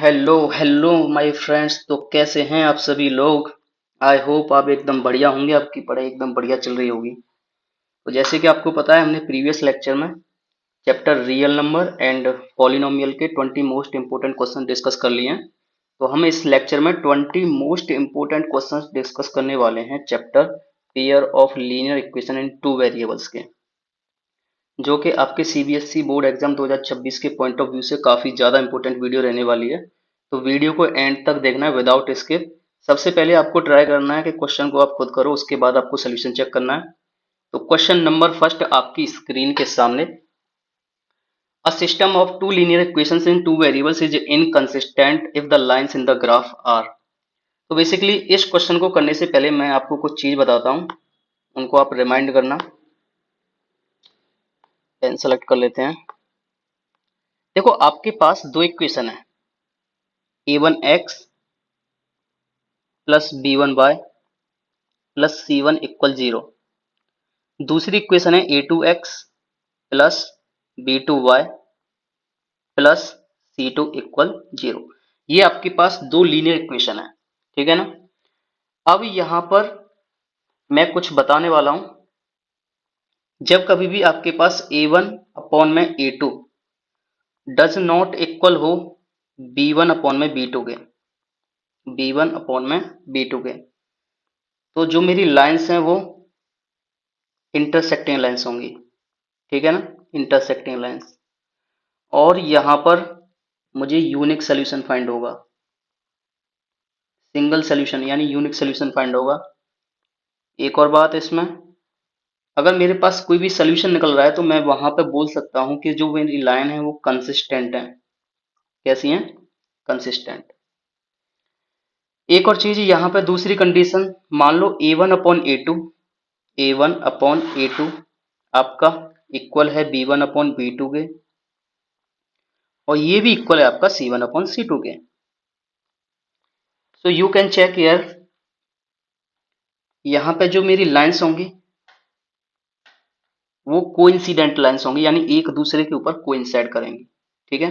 Hello hello my friends. तो कैसे हैं आप सभी लोग। आई होप आप एकदम बढ़िया होंगे, आपकी पढ़ाई एकदम बढ़िया चल रही होगी। तो जैसे कि आपको पता है, हमने प्रीवियस लेक्चर में chapter real number and polynomial के 20 मोस्ट इंपोर्टेंट क्वेश्चन डिस्कस कर लिए हैं। तो हम इस लेक्चर में 20 मोस्ट इंपोर्टेंट क्वेश्चन डिस्कस करने वाले हैं chapter pair of linear equation in two variables के, जो कि आपके सीबीएसई बोर्ड एग्जाम 2026 के पॉइंट ऑफ व्यू से काफी ज्यादा इंपॉर्टेंट वीडियो रहने वाली है। तो वीडियो को एंड तक देखना है विदाउट स्किप। सबसे पहले आपको ट्राई करना है कि क्वेश्चन को आप खुद करो, उसके बाद आपको सोल्यूशन चेक करना है। तो क्वेश्चन नंबर फर्स्ट आपकी स्क्रीन के सामने, a system of two linear equations in two variables is inconsistent if the lines in the graph are. तो बेसिकली इस क्वेश्चन को करने से पहले मैं आपको कुछ चीज बताता हूँ, उनको आप रिमाइंड करना। पेन सेलेक्ट कर लेते हैं। देखो, आपके पास दो इक्वेशन है, a1x plus b1y plus c1 equal 0। दूसरी इक्वेशन है a2x plus b2y plus c2 equal 0। ये आपके पास दो लीनियर इक्वेशन है, ठीक है ना। अब यहां पर मैं कुछ बताने वाला हूं। जब कभी भी आपके पास a1 अपॉन में a2 डज नॉट इक्वल हो b1 अपॉन में b2 के, b1 अपॉन में b2 के, तो जो मेरी लाइंस हैं वो इंटरसेक्टिंग लाइंस होंगी, ठीक है ना, इंटरसेक्टिंग लाइंस। और यहां पर मुझे यूनिक सोल्यूशन फाइंड होगा, सिंगल सोल्यूशन यानी यूनिक सोल्यूशन फाइंड होगा। एक और बात इसमें, अगर मेरे पास कोई भी सोल्यूशन निकल रहा है तो मैं वहां पे बोल सकता हूं कि जो मेरी लाइन है वो कंसिस्टेंट है। कैसी है? कंसिस्टेंट। एक और चीज यहाँ पे दूसरी कंडीशन, मान लो a1 upon a2, a1 upon a2 आपका इक्वल है b1 अपॉन b2 के, और ये भी इक्वल है आपका c1 अपॉन c2 के। So you can check here, यहाँ पे जो मेरी लाइंस होंगी वो कोइंसिडेंट लाइंस होंगी, यानी एक दूसरे के ऊपर कोइंसाइड करेंगी, ठीक है,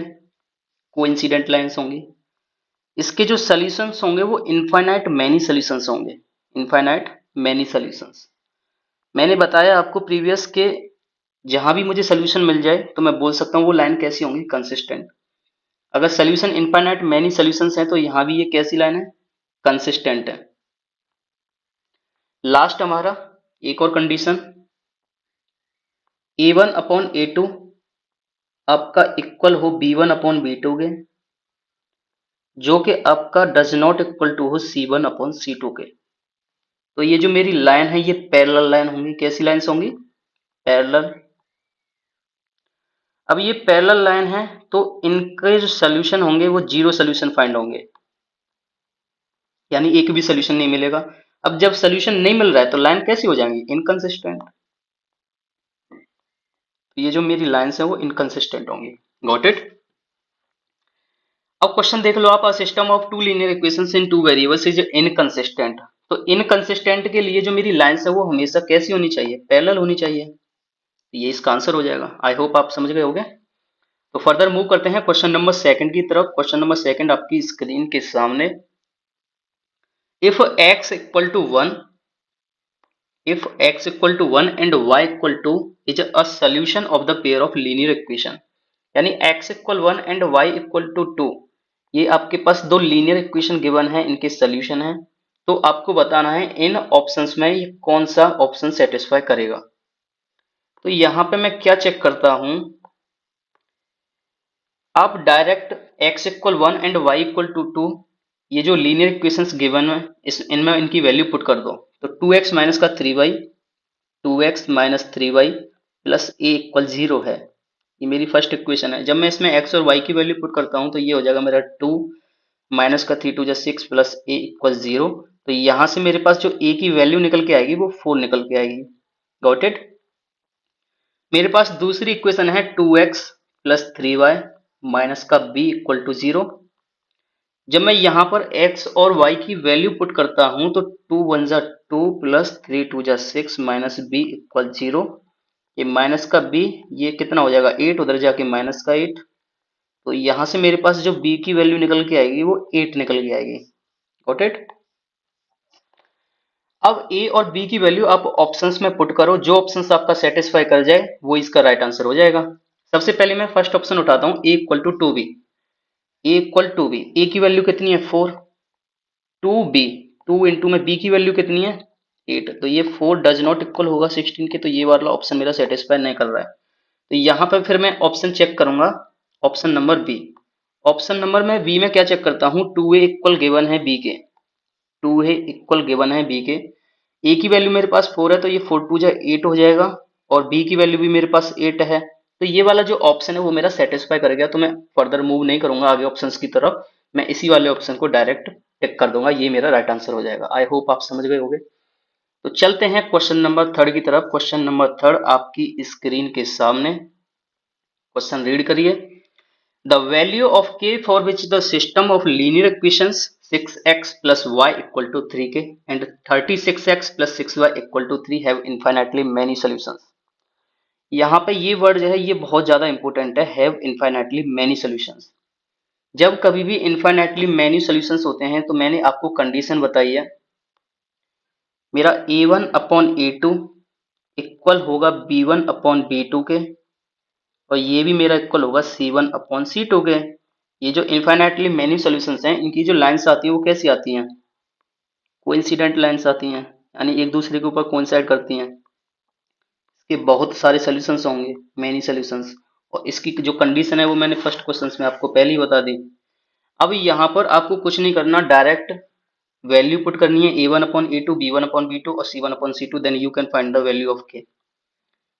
कोइंसिडेंट लाइंस होंगी। इसके जो सॉल्यूशंस होंगे वो इनफाइनाइट मैनी सॉल्यूशंस होंगे, इनफाइनाइट मैनी सॉल्यूशंस। मैंने बताया आपको प्रीवियस के, जहां भी मुझे सोल्यूशन मिल जाए तो मैं बोल सकता हूँ वो लाइन कैसी होंगी, कंसिस्टेंट। अगर सोल्यूशन इनफाइनाइट मैनी सॉल्यूशंस है तो यहां भी ये कैसी लाइन है, कंसिस्टेंट है। लास्ट हमारा एक और कंडीशन, a1 अपॉन a2 आपका इक्वल हो b1 अपॉन b2 के, जो कि आपका डज नॉट इक्वल टू हो c1 अपॉन c2 के। तो ये जो मेरी लाइन है ये पैरेलल लाइन होंगी। कैसी लाइन्स होंगी? पैरेलल। अब ये पैरेलल लाइन है तो इनके जो सोल्यूशन होंगे वो जीरो सोल्यूशन फाइंड होंगे, यानी एक भी सोल्यूशन नहीं मिलेगा। अब जब सोल्यूशन नहीं मिल रहा है तो लाइन कैसी हो जाएंगी, इनकंसिस्टेंट। ये जो मेरी लाइंस है वो इनकंसिस्टेंट होंगी। Got it. अब क्वेश्चन देख लो आप, a system of two linear equations in two variables is inconsistent. तो इनकंसिस्टेंट के लिए जो मेरी लाइंस है वो हमेशा कैसी होनी चाहिए, पैरेलल होनी चाहिए। ये इसका आंसर हो जाएगा। आई होप आप समझ गए होंगे। तो फर्दर मूव करते हैं क्वेश्चन नंबर सेकंड की तरफ। क्वेश्चन नंबर सेकंड आपकी स्क्रीन के सामने, if x equal to 1, if x equal to 1 and y equal to is a solution of the pair of linear equation, यानी x equal 1 and y equal to 2, ये आपके पास दो linear equation given है, इनके solution है। तो आपको बताना है इन ऑप्शंस में ये कौन सा ऑप्शन सेटिस्फाई करेगा। तो यहां पे मैं क्या चेक करता हूं, आप direct x equal 1 and y equal to 2, ये जो लीनियर इक्वेशंस गिवन है इनमें इनकी वैल्यू पुट कर दो। तो 2x माइनस का 3y, 2x minus 3y plus ए इक्वल 0 है। ये मेरी फर्स्ट इक्वेशन है। जब मैं इसमें x और y की वैल्यू पुट करता हूं तो ये हो जाएगा मेरा 2 माइनस का 3 2 जा 6 प्लस ए इक्वल 0। तो यहां से मेरे पास जो a की वैल्यू निकल के आएगी वो 4 निकल के आएगी। Got it. मेरे पास दूसरी इक्वेशन है 2x प्लस 3y माइनस का b इक्वल टू 0। जब मैं यहां पर x और y की वैल्यू पुट करता हूं तो 2 1 जा 2 प्लस 3 2 जा 6 माइनस b इक्वल 0। ये माइनस का b, ये कितना हो जाएगा 8, उधर जाके माइनस का 8, तो यहां से मेरे पास जो b की वैल्यू निकल के आएगी वो 8 निकल के आएगी। Got it. अब a और b की वैल्यू आप ऑप्शंस में पुट करो, जो ऑप्शंस आपका सेटिस्फाई कर जाए वो इसका राइट आंसर हो जाएगा। सबसे पहले मैं फर्स्ट ऑप्शन उठाता हूं, a equal to 2b। a equal to b, a की वैल्यू कितनी है 4, 2b, 2 इंटू में b की वैल्यू कितनी है 8, तो ये 4 डज नॉट इक्वल होगा 16 के, तो ये वाला ऑप्शन मेरा सेटिस्फाई नहीं कर रहा है। तो यहाँ पर फिर मैं ऑप्शन चेक करूंगा, option number B. Option number में बी में क्या चेक करता हूँ, 2a इक्वल गिवन है b के, 2a इक्वल गिवन है b के, a की वैल्यू मेरे पास 4 है तो ये 4 टू जा 8 हो जाएगा, और b की वैल्यू भी मेरे पास 8 है, तो ये वाला जो ऑप्शन है वो मेरा सेटिस्फाई कर गया, तो मैं फर्दर मूव नहीं करूंगा आगे ऑप्शंस की तरफ, मैं इसी वाले ऑप्शन को डायरेक्ट टिक कर दूंगा, ये मेरा राइट आंसर हो जाएगा। आई होप आप समझ गए होंगे। तो चलते हैं क्वेश्चन नंबर थर्ड की तरफ। क्वेश्चन नंबर थर्ड आपकी स्क्रीन के सामने, क्वेश्चन रीड करिए। The value of k for which the system of linear equations 6x plus y equal to 3k and 36x plus 6y equal to 3 have infinitely many solutions। यहाँ पे ये word जो है ये बहुत ज्यादा इंपॉर्टेंट है, have infinitely many solutions। जब कभी भी infinitely many solutions होते हैं तो मैंने आपको कंडीशन बताई है, मेरा a1 अपॉन a2 इक्वल होगा b1 अपॉन b2 के, और ये भी मेरा इक्वल होगा C1 अपॉन C2 के। ये जो इनफाइनाइटली मेनी सॉल्यूशंस हैं इनकी जो लाइंस आती है वो कैसी आती हैं, कोइंसिडेंट लाइंस आती हैं, यानी एक दूसरे के ऊपर कोइंसाइड करती हैं। इसके बहुत सारे सॉल्यूशंस होंगे, मेनी सॉल्यूशंस, और इसकी जो कंडीशन है वो मैंने फर्स्ट क्वेश्चंस में आपको पहले ही बता दी। अब यहाँ पर आपको कुछ नहीं करना, डायरेक्ट वैल्यू पुट करनी है a1 upon a2, b1 upon b2 और c1 upon c2, then you can find the value of k।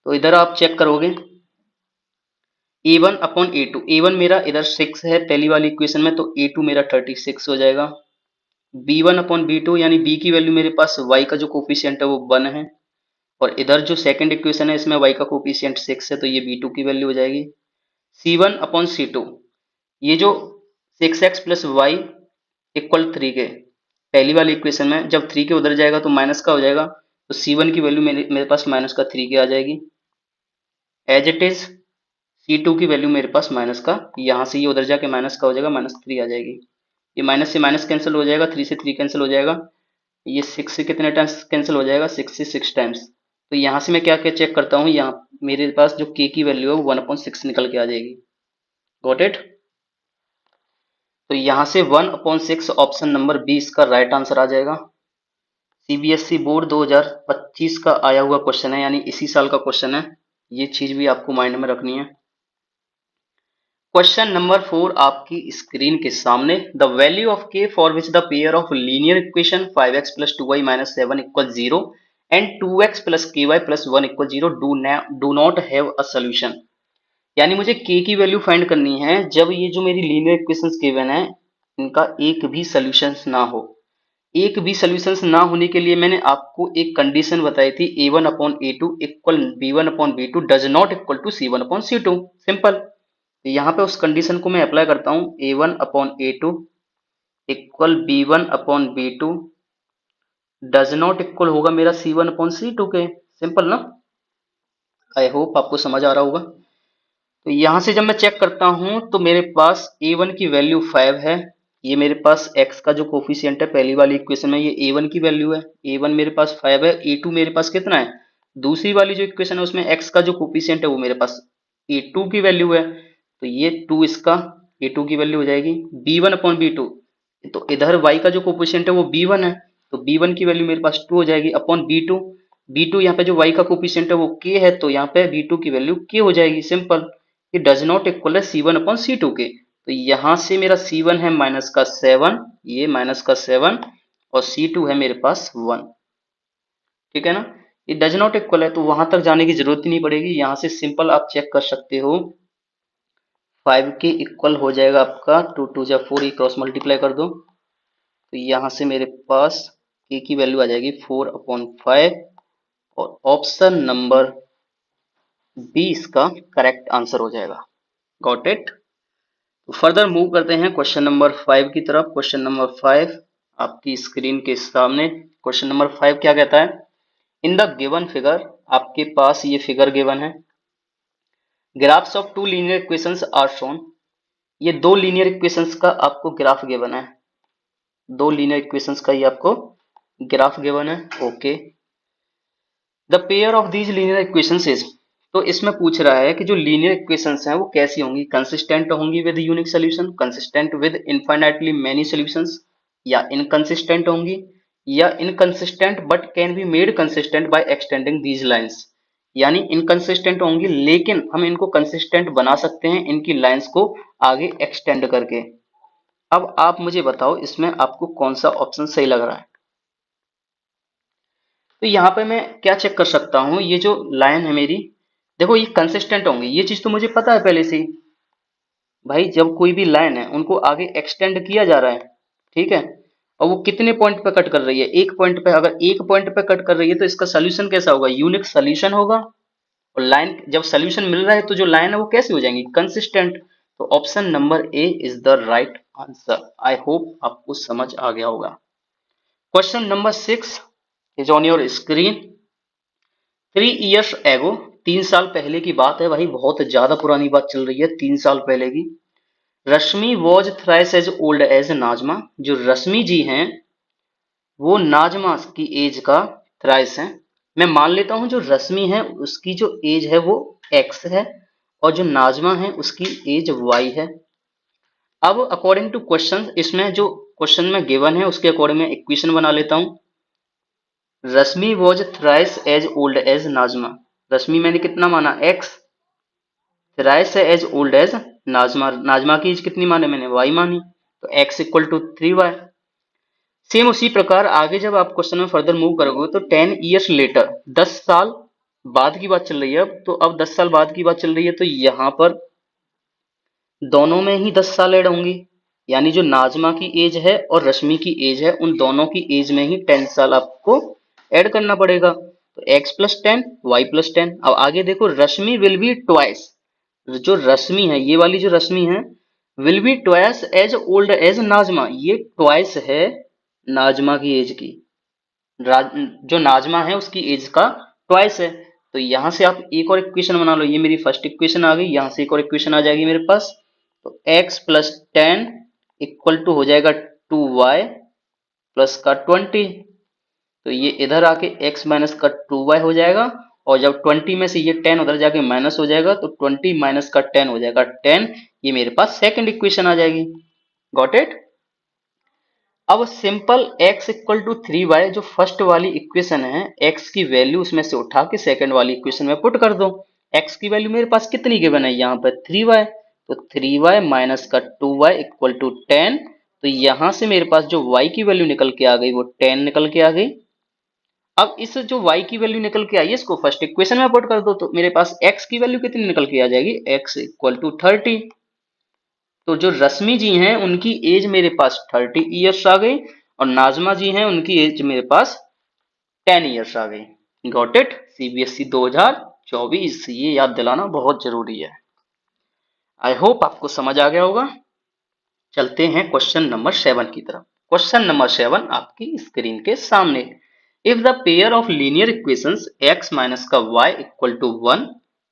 तो इधर आप चेक करोगे a1 अपॉन a2, a1 मेरा इधर 6 है पहली वाली इक्वेशन में, तो a2 मेरा 36 हो जाएगा। b1 अपॉन b2 यानी b की वैल्यू मेरे पास y का जो कोफिशिएंट है वो 1 है, और इधर जो सेकंड इक्वेशन है इसमें y का कोफिशिएंट 6 है, तो ये b2 की वैल्यू हो जाएगी। c1 अपॉन c2, ये जो 6x प्लस वाई इक्वल 3 के पहली वाली इक्वेशन में जब 3 के उधर जाएगा तो माइनस का हो जाएगा, तो c1 की वैल्यू मेरे पास माइनस का 3 के आ जाएगी। एज इट इज C2 की वैल्यू मेरे पास माइनस का, यहाँ से ये उधर जाके माइनस का हो जाएगा, -3 आ जाएगी। ये माइनस से माइनस कैंसिल हो जाएगा, 3 से 3 कैंसिल हो जाएगा, ये 6 से कितने टाइम्स कैंसिल हो जाएगा, 6 से 6 टाइम्स। तो यहाँ से मैं क्या क्या चेक करता हूँ, यहाँ मेरे पास जो k की वैल्यू है वो 1/6 निकल के आ जाएगी। Got it. तो यहाँ से 1/6 ऑप्शन नंबर बी इसका राइट आंसर आ जाएगा। सीबीएसई बोर्ड 2025 का आया हुआ क्वेश्चन है, यानी इसी साल का क्वेश्चन है, ये चीज भी आपको माइंड में रखनी है। क्वेश्चन नंबर 4 आपकी स्क्रीन के सामने। The value of k for which the pair of linear equation 5x plus 2y minus 7 equal 0 and 2x plus ky plus 1 equal 0 do not have a solution. यानी मुझे k की value find करनी है जब ये जो मेरी लीनियर इक्वेशंस गिवन है इनका एक भी सोल्यूशंस ना हो। एक भी सोल्यूशंस ना होने के लिए मैंने आपको एक कंडीशन बताई थी, a1 upon a2 equal b1 upon b2 does not equal to c1 upon c2। Simple. तो यहाँ पे उस कंडीशन को मैं अप्लाई करता हूँ, a1 upon a2 equal b1 upon b2 does not equal होगा मेरा c1 अपॉन c2 के। सिंपल ना। आई होप आपको समझ आ रहा होगा। तो यहाँ से जब मैं चेक करता हूँ तो मेरे पास a1 की वैल्यू 5 है, ये मेरे पास x का जो कोफिशिएंट है पहली वाली इक्वेशन में ये a1 की वैल्यू है, a1 मेरे पास 5 है, a2 मेरे पास कितना है, दूसरी वाली जो इक्वेशन है उसमें x का जो कोफिशिएंट है वो मेरे पास a2 की वैल्यू है, तो ये 2 इसका a2 की वैल्यू हो जाएगी। b1 अपॉन b2, तो इधर y का जो कोफिशिएंट है वो b1 है, तो b1 की वैल्यू मेरे पास 2 हो जाएगी अपॉन b2, b2 यहाँ पे जो y का कोफिशिएंट है वो k है, तो यहाँ पे b2 की वैल्यू k हो जाएगी। सिंपल। ये डज नॉट इक्वल है c1 अपॉन c2 के, तो यहाँ से मेरा c1 है माइनस का 7, ये माइनस का 7, और c2 है मेरे पास 1। ठीक है ना। ये डज नॉट इक्वल है तो वहां तक जाने की जरूरत ही नहीं पड़ेगी, यहाँ से सिंपल आप चेक कर सकते हो 5 के इक्वल हो जाएगा आपका 2 2 जा 4, ये क्रॉस मल्टीप्लाई कर दो, तो यहाँ से मेरे पास k की वैल्यू आ जाएगी 4/5, और ऑप्शन नंबर बी इसका करेक्ट आंसर हो जाएगा। Got it. तो फर्दर मूव करते हैं क्वेश्चन नंबर 5 की तरफ। क्वेश्चन नंबर 5 आपकी स्क्रीन के सामने। क्वेश्चन नंबर 5 क्या कहता है, इन द गिवन फिगर, आपके पास ये फिगर गिवन है, graphs of two linear equations are shown. ये दो लीनियर इक्वेशंस का आपको ग्राफ गिवन है, दो लीनियर इक्वेशंस का ये आपको ग्राफ गिवन है। Okay, the pair of these linear equations is, तो इसमें पूछ रहा है कि जो लीनियर इक्वेशंस हैं वो कैसी होंगी, कंसिस्टेंट होंगी with unique solution, consistent with infinitely many solutions, या इनकंसिस्टेंट होंगी, या inconsistent but can be made consistent by extending these lines, यानी इनकंसिस्टेंट होंगी लेकिन हम इनको कंसिस्टेंट बना सकते हैं इनकी लाइंस को आगे एक्सटेंड करके। अब आप मुझे बताओ इसमें आपको कौन सा ऑप्शन सही लग रहा है। तो यहाँ पे मैं क्या चेक कर सकता हूँ, ये जो लाइन है मेरी, देखो ये कंसिस्टेंट होंगी, ये चीज तो मुझे पता है पहले से ही। भाई जब कोई भी लाइन है उनको आगे एक्सटेंड किया जा रहा है, ठीक है, और वो कितने पॉइंट पे कट कर रही है, एक पॉइंट पे, अगर एक पॉइंट पे कट कर रही है तो इसका सोल्यूशन कैसा होगा, यूनिक सोल्यूशन होगा। और लाइन जब सोल्यूशन मिल रहा है तो जो लाइन है वो कैसी हो जाएंगी, कंसिस्टेंट। तो option number A is the right answer. I hope आपको समझ आ गया होगा। Question number 6 is on your screen. 3 years एगो, 3 साल पहले की बात है भाई, बहुत ज्यादा पुरानी बात चल रही है, 3 साल पहले की। Rashmi was thrice as old as Najma, जो रश्मि जी हैं वो नाजमा की एज का थ्राइस है। मैं मान लेता हूं जो रश्मि है उसकी जो एज है वो एक्स है, और जो नाजमा है उसकी एज वाई है। अब अकॉर्डिंग टू क्वेश्चन, इसमें जो क्वेश्चन में गिवन है उसके अकॉर्डिंग मैं इक्वेशन बना लेता हूं। Rashmi was thrice as old as Najma, Rashmi मैंने कितना माना एक्स, थ्राइस है as old as Najma, Najma की एज कितनी माने मैंने वाई मानी, तो x equal to 3y। Same उसी प्रकार आगे जब आप क्वेश्चन में फर्दर मूव करोगे तो 10 years लेटर, 10 साल बाद की बात चल रही है अब, तो अब 10 साल बाद की बात चल रही है तो यहाँ पर दोनों में ही 10 साल ऐड होंगी, यानी जो नाजमा की एज है और रश्मि की एज है उन दोनों की एज में ही 10 साल आपको ऐड करना पड़ेगा। तो x प्लस 10 वाई प्लस 10। अब आगे देखो, रश्मि विल बी ट्वाइस, जो रश्मि है ये वाली जो रश्मि है will be twice as old as Najma, ये ट्वाइस है नाजमा की एज की, जो नाजमा है उसकी एज का ट्वाइस है। तो यहां से आप एक और इक्वेशन बना लो, ये मेरी फर्स्ट इक्वेशन आ गई, यहां से एक और इक्वेशन आ जाएगी मेरे पास। तो x प्लस 10 इक्वल टू हो जाएगा 2y प्लस का 20, तो ये इधर आके x माइनस का 2y हो जाएगा, और जब 20 में से ये 10 उधर जाके माइनस हो जाएगा तो 20 माइनस का 10 हो जाएगा 10, ये मेरे पास सेकंड इक्वेशन आ जाएगी। Got it. अब simple x equal to 3y, जो फर्स्ट वाली इक्वेशन है, x की वैल्यू उसमें से उठा के सेकंड वाली इक्वेशन में पुट कर दो। x की वैल्यू मेरे पास कितनी गिवन है यहाँ पर 3y, तो 3y माइनस का 2y इक्वल टू 10, तो यहां से मेरे पास जो y की वैल्यू निकल के आ गई वो 10 निकल के आ गई। अब इस जो y की वैल्यू निकल के आई है इसको फर्स्ट इक्वेशन में पुट कर दो, तो मेरे पास x की वैल्यू कितनी निकल के आ जाएगी, x इक्वल टू 30। तो जो रश्मि जी हैं उनकी एज मेरे पास 30 ईयर्स आ गई, और नाजमा जी हैं उनकी एज मेरे पास 10 ईयर्स आ गई। Got it. सीबीएसई 2024, ये याद दिलाना बहुत जरूरी है। आई होप आपको समझ आ गया होगा। चलते हैं क्वेश्चन नंबर 7 की तरफ। क्वेश्चन नंबर 7 आपकी स्क्रीन के सामने। If the pair of linear equations x minus का y equal to 1,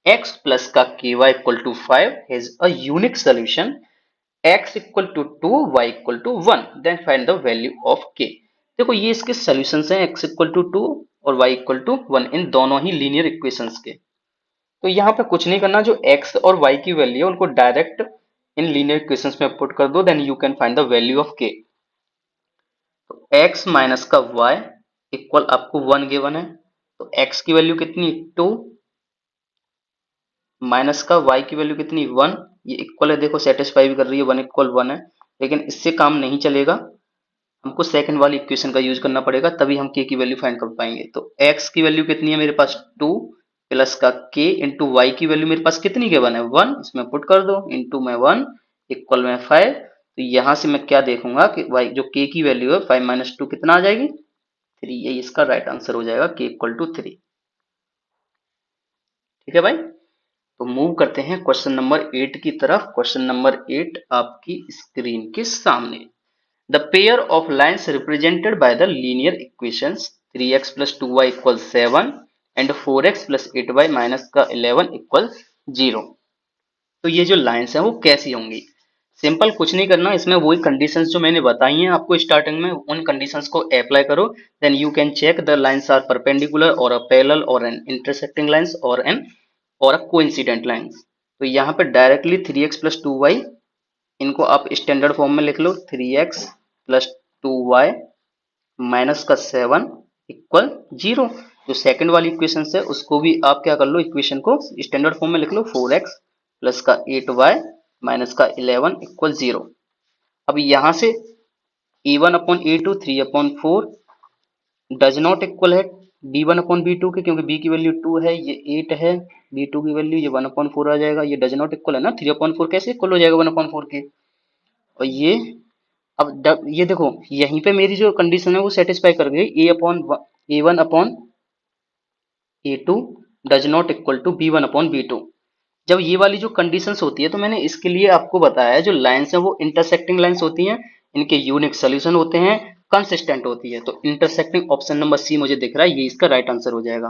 x plus का ky equal to 5 has a unique solution x equal to 2 y equal to 1, then find the value of k। देखो ये इसके solutions हैं, x equal to 2 और y equal to 1, इन दोनों ही linear equations के। तो यहाँ पे कुछ नहीं करना, जो x और y की वैल्यू है उनको डायरेक्ट इन लीनियर इक्वेशंस में पुट कर दो, then you can find the value of k। तो x माइनस का y इक्वल आपको 1 गिवन है, तो x की वैल्यू कितनी 2, माइनस का y की वैल्यू कितनी 1, ये इक्वल है, देखो सेटिस्फाई भी कर रही है, 1 इक्वल 1 है, लेकिन इससे काम नहीं चलेगा, हमको सेकंड वाली इक्वेशन का यूज करना पड़ेगा, तभी हम k की वैल्यू फाइंड कर पाएंगे। तो x की वैल्यू कितनी है मेरे पास 2 प्लस का k इंटू वाई की वैल्यू मेरे पास कितनी गिवन है 1, इसमें पुट कर दो, इंटू में 1 इक्वल में 5। तो यहां से मैं क्या देखूंगा कि y जो k की वैल्यू है 5 माइनस 2 कितना आ जाएगी 3, ये इसका राइट आंसर हो जाएगा k इक्वल टू 3। ठीक है भाई, तो मूव करते हैं क्वेश्चन नंबर 8 की तरफ। क्वेश्चन नंबर 8 आपकी स्क्रीन के सामने। The pair of lines represented by the linear equations 3x plus 2y equal 7 and 4x plus 8y minus का 11 इक्वल 0। तो ये जो लाइन्स हैं वो कैसी होंगी। सिंपल कुछ नहीं करना, इसमें वही कंडीशंस जो मैंने बताई हैं आपको स्टार्टिंग में, उन कंडीशंस को अप्लाई करो। Then you can check the lines are perpendicular और अ पैरेलल और एन इंटरसेक्टिंग लाइंस और अ कोइंसिडेंट लाइंस। तो यहाँ पे डायरेक्टली 3x + 2y, इनको आप स्टैंडर्ड फॉर्म में लिख लो, 3x + 2y -7 इक्वल 0। जो सेकंड वाली इक्वेशन है उसको भी आप क्या कर लो, इक्वेशन को स्टैंडर्ड फॉर्म में लिख लो, 4x + 8y - 11 इक्वल 0। अब यहां से a1/a2 3/4 डज नॉट इक्वल है b1/b2 के, क्योंकि b की वैल्यू 2 है, ये 8 है, b2 की वैल्यू ये 1/4 आ जाएगा। ये डज नॉट इक्वल है ना, 3/4 कैसे इक्वल हो जाएगा 1/4 के। और ये अब ये देखो यहीं पे मेरी जो कंडीशन है वो सेटिस्फाई कर गई, a1/a2 does not equal to b1/b2। जब ये वाली जो कंडीशंस होती है, तो मैंने इसके लिए आपको बताया है, जो लाइंस है वो इंटरसेक्टिंग लाइंस होती हैं, इनके यूनिक सोल्यूशन होते हैं, कंसिस्टेंट होती है। तो इंटरसेक्टिंग ऑप्शन नंबर सी मुझे दिख रहा है, ये इसका राइट आंसर हो जाएगा।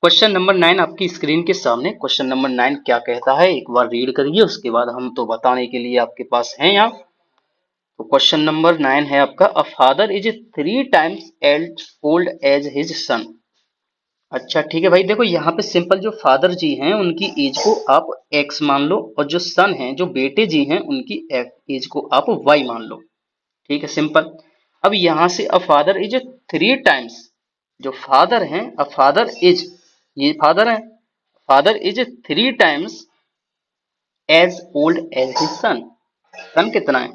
क्वेश्चन नंबर 9 आपकी स्क्रीन के सामने। क्वेश्चन नंबर 9 क्या कहता है, एक बार रीड करिए, उसके बाद हम तो बताने के लिए आपके पास हैं यहाँ। तो क्वेश्चन नंबर 9 है आपका, अ father is 3 times old as his सन। अच्छा ठीक है भाई, देखो यहाँ पे सिंपल जो फादर जी हैं उनकी एज को आप एक्स मान लो, और जो सन हैं जो बेटे जी हैं उनकी एज को आप वाई मान लो। ठीक है, सिंपल। अब यहाँ से अ फादर इज 3 times, जो फादर हैं, अ फादर इज, ये फादर है, father is 3 times as old as his son. Son कितना है,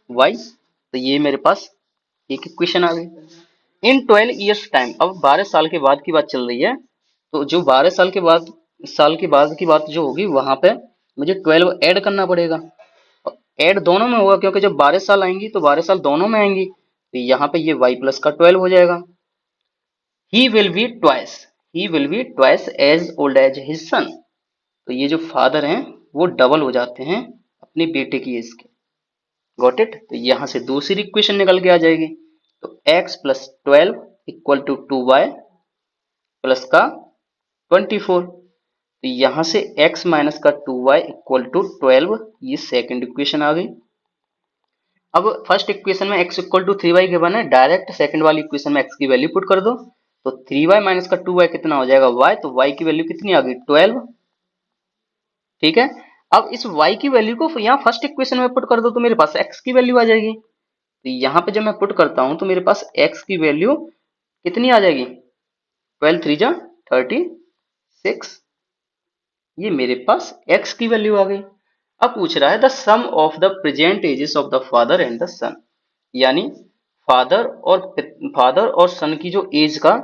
वाई। तो ये मेरे पास एक इक्वेशन आ गई। इन 12 years टाइम, अब 12 साल के बाद की बात चल रही है, तो जो 12 साल के बाद की बात जो होगी, वहां पे मुझे 12 ऐड करना पड़ेगा। ऐड दोनों में होगा, क्योंकि जब 12 साल आएंगी तो 12 साल दोनों में आएंगी, तो यहाँ पे ये y प्लस का 12 हो जाएगा। He will be twice, he will be twice as old as his son. तो ये जो फादर हैं वो डबल हो जाते हैं अपने बेटे की एज के। Got it. तो यहाँ से दूसरी इक्वेशन निकल के आ जाएगी। तो x + 12 equal to 2y plus का 24। तो यहाँ से x माइनस का 2y इक्वल टू 12, ये सेकंड इक्वेशन आ गई। अब फर्स्ट इक्वेशन में x equal to 3y given है, डायरेक्ट सेकंड वाली इक्वेशन में x की वैल्यू पुट कर दो। तो 3y माइनस का 2y कितना हो जाएगा, y। तो y की वैल्यू कितनी आ गई, 12। ठीक है। अब इस y की वैल्यू को यहाँ फर्स्ट इक्वेशन में पुट कर दो, तो मेरे पास x की वैल्यू आ जाएगी। तो यहाँ पे जब मैं पुट करता हूं तो मेरे पास x की वैल्यू कितनी आ जाएगी, 12 3 जा 36। ये मेरे पास x की वैल्यू आ गई। अब पूछ रहा है the sum of the present ages of the father and the son, यानी फादर और सन की जो एज का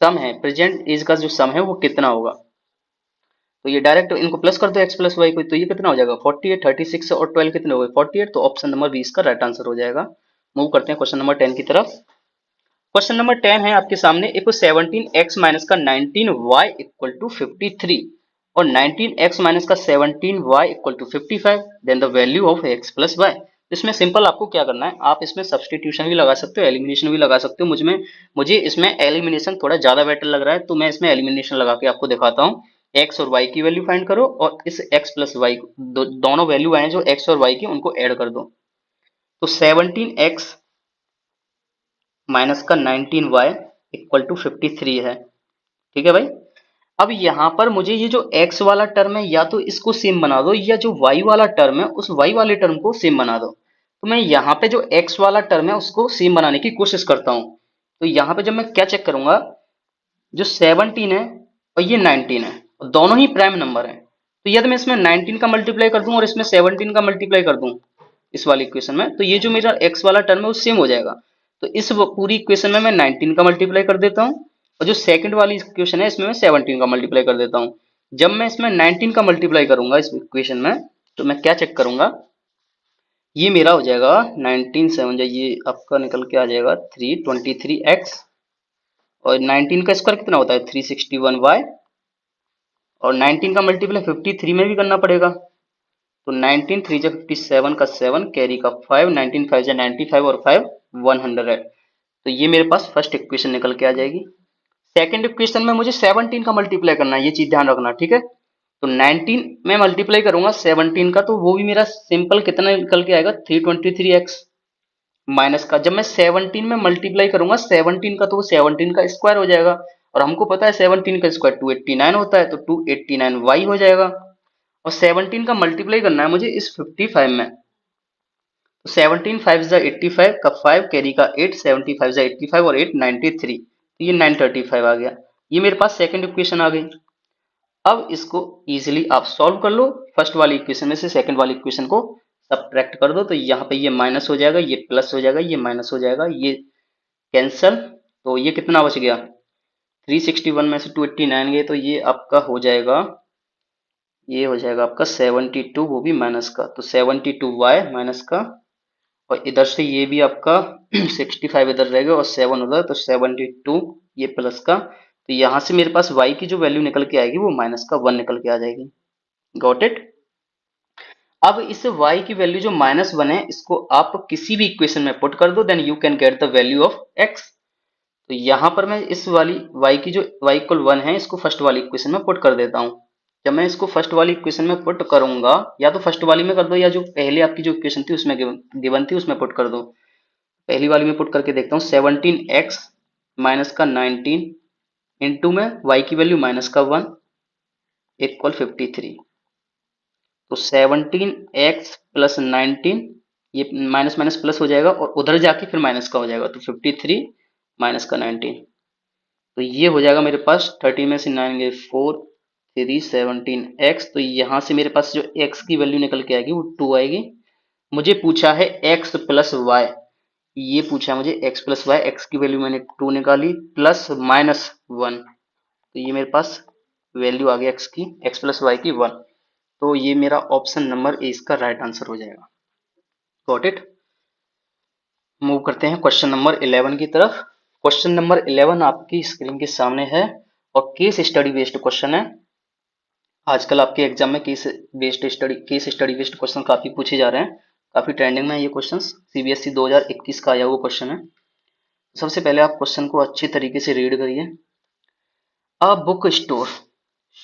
सम है, प्रेजेंट एज का जो सम है वो कितना होगा। तो ये डायरेक्ट इनको प्लस कर दो x + y को, तो ये कितना हो जाएगा 48, 36 और 12 कितने हो गए 48। तो ऑप्शन नंबर 20 का राइट आंसर हो जाएगा। मूव करते हैं क्वेश्चन नंबर 10 की तरफ। क्वेश्चन नंबर 10 है आपके सामने, इफ 17x माइनस का 19y इक्वल टू 53 और 19x माइनस का 17y equal to 55, then the value of x plus y। इसमें सिंपल आपको क्या करना है, आप इसमें सब्सटीट्यूशन भी लगा सकते हो, एलिमिनेशन भी लगा सकते हो। मुझे इसमें एलिमिनेशन थोड़ा ज्यादा बेटर लग रहा है, तो मैं इसमें एलिमिनेशन लगा के आपको दिखाता हूँ। x और y की वैल्यू फाइंड करो, और इस x प्लस वाई दोनों वैल्यू आए जो x और y की, उनको ऐड कर दो। तो 17x माइनस का 19y इक्वल टू 53 है। ठीक है भाई। अब यहाँ पर मुझे ये जो x वाला टर्म है, या तो इसको सेम बना दो, या जो y वाला टर्म है उस y वाले टर्म को सेम बना दो। तो मैं यहाँ पे जो x वाला टर्म है उसको सेम बनाने की कोशिश करता हूँ। तो यहाँ पे जब मैं क्या चेक करूंगा, जो 17 है और ये 19 है, और दोनों ही प्राइम नंबर है, तो यदि मैं इसमें 19 का मल्टीप्लाई कर दूं और इसमें 17 का मल्टीप्लाई कर दूं इस वाली इक्वेशन में, तो ये जो मेरा x वाला टर्म है वो सेम हो जाएगा। तो इस पूरी इक्वेशन में मैं 19 का मल्टीप्लाई कर देता हूँ, और जो सेकंड वाली इक्वेशन है इसमें मैं 17 का मल्टीप्लाई कर देता हूँ। जब मैं इसमें 19 का मल्टीप्लाई करूंगा इस इक्वेशन में, तो मैं क्या चेक करूंगा, ये मेरा हो जाएगा 19 7 ये आपका निकल के आ जाएगा 323x, और 19 का स्क्वायर कितना होता है 361y, और 19 का मल्टीप्लाई 53 में भी करना पड़ेगा। तो 19 3 जा 57 का 7, कैरी का 5, 19 5 जा 95 और 5 100। तो ये मेरे पास फर्स्ट इक्वेशन निकल के आ जाएगी। सेकंड इक्वेशन में मुझे 17 का मल्टीप्लाई करना है, ये चीज ध्यान रखना, ठीक है। तो 19 में मल्टीप्लाई करूंगा 17 का, तो वो भी मेरा सिंपल कितना निकल के आएगा, 323x माइनस का, जब मैं 17 में मल्टीप्लाई करूंगा 17 का, तो वो 17 का स्क्वायर हो जाएगा, और हमको पता है 17 का स्क्वायर 289 होता है, तो 289y हो जाएगा। और 17 का मल्टीप्लाई करना है मुझे इस 55 में, तो 17 5 जा 85 का 5 कैरी का 8, 75 जा 85 और 8 93, तो ये 935 आ गया। ये मेरे पास सेकंड इक्वेशन आ गई। अब इसको इजीली आप सॉल्व कर लो, फर्स्ट वाली इक्वेशन में से सेकंड वाली इक्वेशन को सब्ट्रैक्ट कर दो, तो यहाँ पे ये माइनस हो जाएगा, ये प्लस हो जाएगा, ये माइनस हो जाएगा, ये कैंसल, तो ये कितना बच गया, 361 में से 289 गए, तो ये आपका हो जाएगा, ये हो जाएगा आपका 72, वो भी माइनस का, तो 72y माइनस का, और इधर से ये भी आपका 65 इधर रहेगा और 7 उधर, तो 72 ये प्लस का, तो यहाँ से मेरे पास y की जो वैल्यू निकल के आएगी वो माइनस का 1 निकल के आ जाएगी। Got it. अब इस y की वैल्यू जो -1 है, इसको आप किसी भी इक्वेशन में पुट कर दो, then you can get the value of x। तो यहाँ पर मैं इस वाली y की जो y इक्वल 1 है, इसको फर्स्ट वाली इक्वेशन में पुट कर देता हूँ। जब मैं इसको फर्स्ट वाली इक्वेशन में पुट करूंगा, या तो फर्स्ट वाली में कर दो, या जो पहले आपकी जो इक्वेशन थी उसमें गिवन थी उसमें पुट कर दो। पहली वाली में पुट करके देखता हूँ, 17x माइनस का 19 इंटू में y की वैल्यू माइनस का 1 इक्वल 53, तो 17x प्लस 19, ये माइनस माइनस प्लस हो जाएगा और उधर जाके फिर माइनस का हो जाएगा, तो 53 माइनस का 19, तो ये हो जाएगा मेरे पास 30 में से 9 गए 4 3 17x, तो यहाँ से मेरे पास जो x की वैल्यू निकल के आएगी वो 2 आएगी। मुझे पूछा है x प्लस वाई, ये पूछा है मुझे x प्लस वाई, एक्स की वैल्यू मैंने 2 निकाली प्लस माइनस 1, तो ये मेरे पास वैल्यू आ गई x की, x प्लस वाई की 1, तो ये मेरा ऑप्शन नंबर ए इसका राइट आंसर हो जाएगा। Got it. मूव करते हैं क्वेश्चन नंबर 11 की तरफ। क्वेश्चन नंबर 11 आपकी स्क्रीन के सामने है और केस स्टडी बेस्ड क्वेश्चन है। आजकल आपके एग्जाम में केस स्टडी बेस्ड क्वेश्चन काफी पूछे जा रहे हैं, काफी ट्रेंडिंग में है ये क्वेश्चन, सीबीएसई 2021 का आया हुआ क्वेश्चन है। सबसे पहले आप क्वेश्चन को अच्छी तरीके से रीड करिए। A book store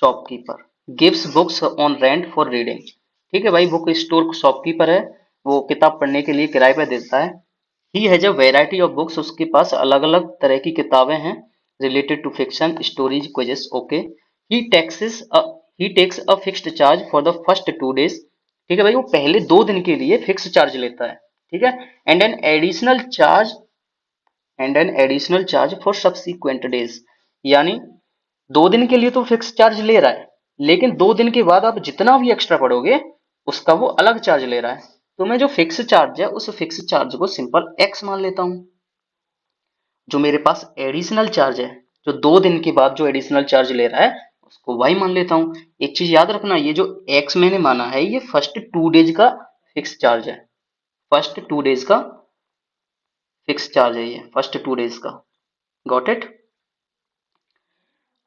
shopkeeper gives books on rent for reading. ठीक है भाई, बुक स्टोर शॉपकीपर है, वो किताब पढ़ने के लिए किराए पर देता है। He has a variety of books, उसके पास अलग अलग तरह की किताबें हैं, related to fiction stories quizzes. Okay. He taxes he takes a fixed charge for the first 2 days. ठीक है भाई, वो पहले 2 दिन के लिए फिक्स चार्ज लेता है। ठीक है। And an additional charge for subsequent days, यानी 2 दिन के लिए तो फिक्स चार्ज ले रहा है, लेकिन 2 दिन के बाद आप जितना भी एक्स्ट्रा पढ़ोगे उसका वो अलग चार्ज ले रहा है। तो मैं जो फिक्स चार्ज है उस फिक्स चार्ज को सिंपल एक्स मान लेता हूं। जो मेरे पास एडिशनल चार्ज है, जो 2 दिन के बाद जो एडिशनल चार्ज ले रहा है उसको वाई मान लेता हूं। एक चीज याद रखना, ये जो एक्स मैंने माना है ये फर्स्ट 2 डेज का फिक्स चार्ज है, फर्स्ट 2 डेज का फिक्स चार्ज है, ये फर्स्ट 2 डेज का। Got it.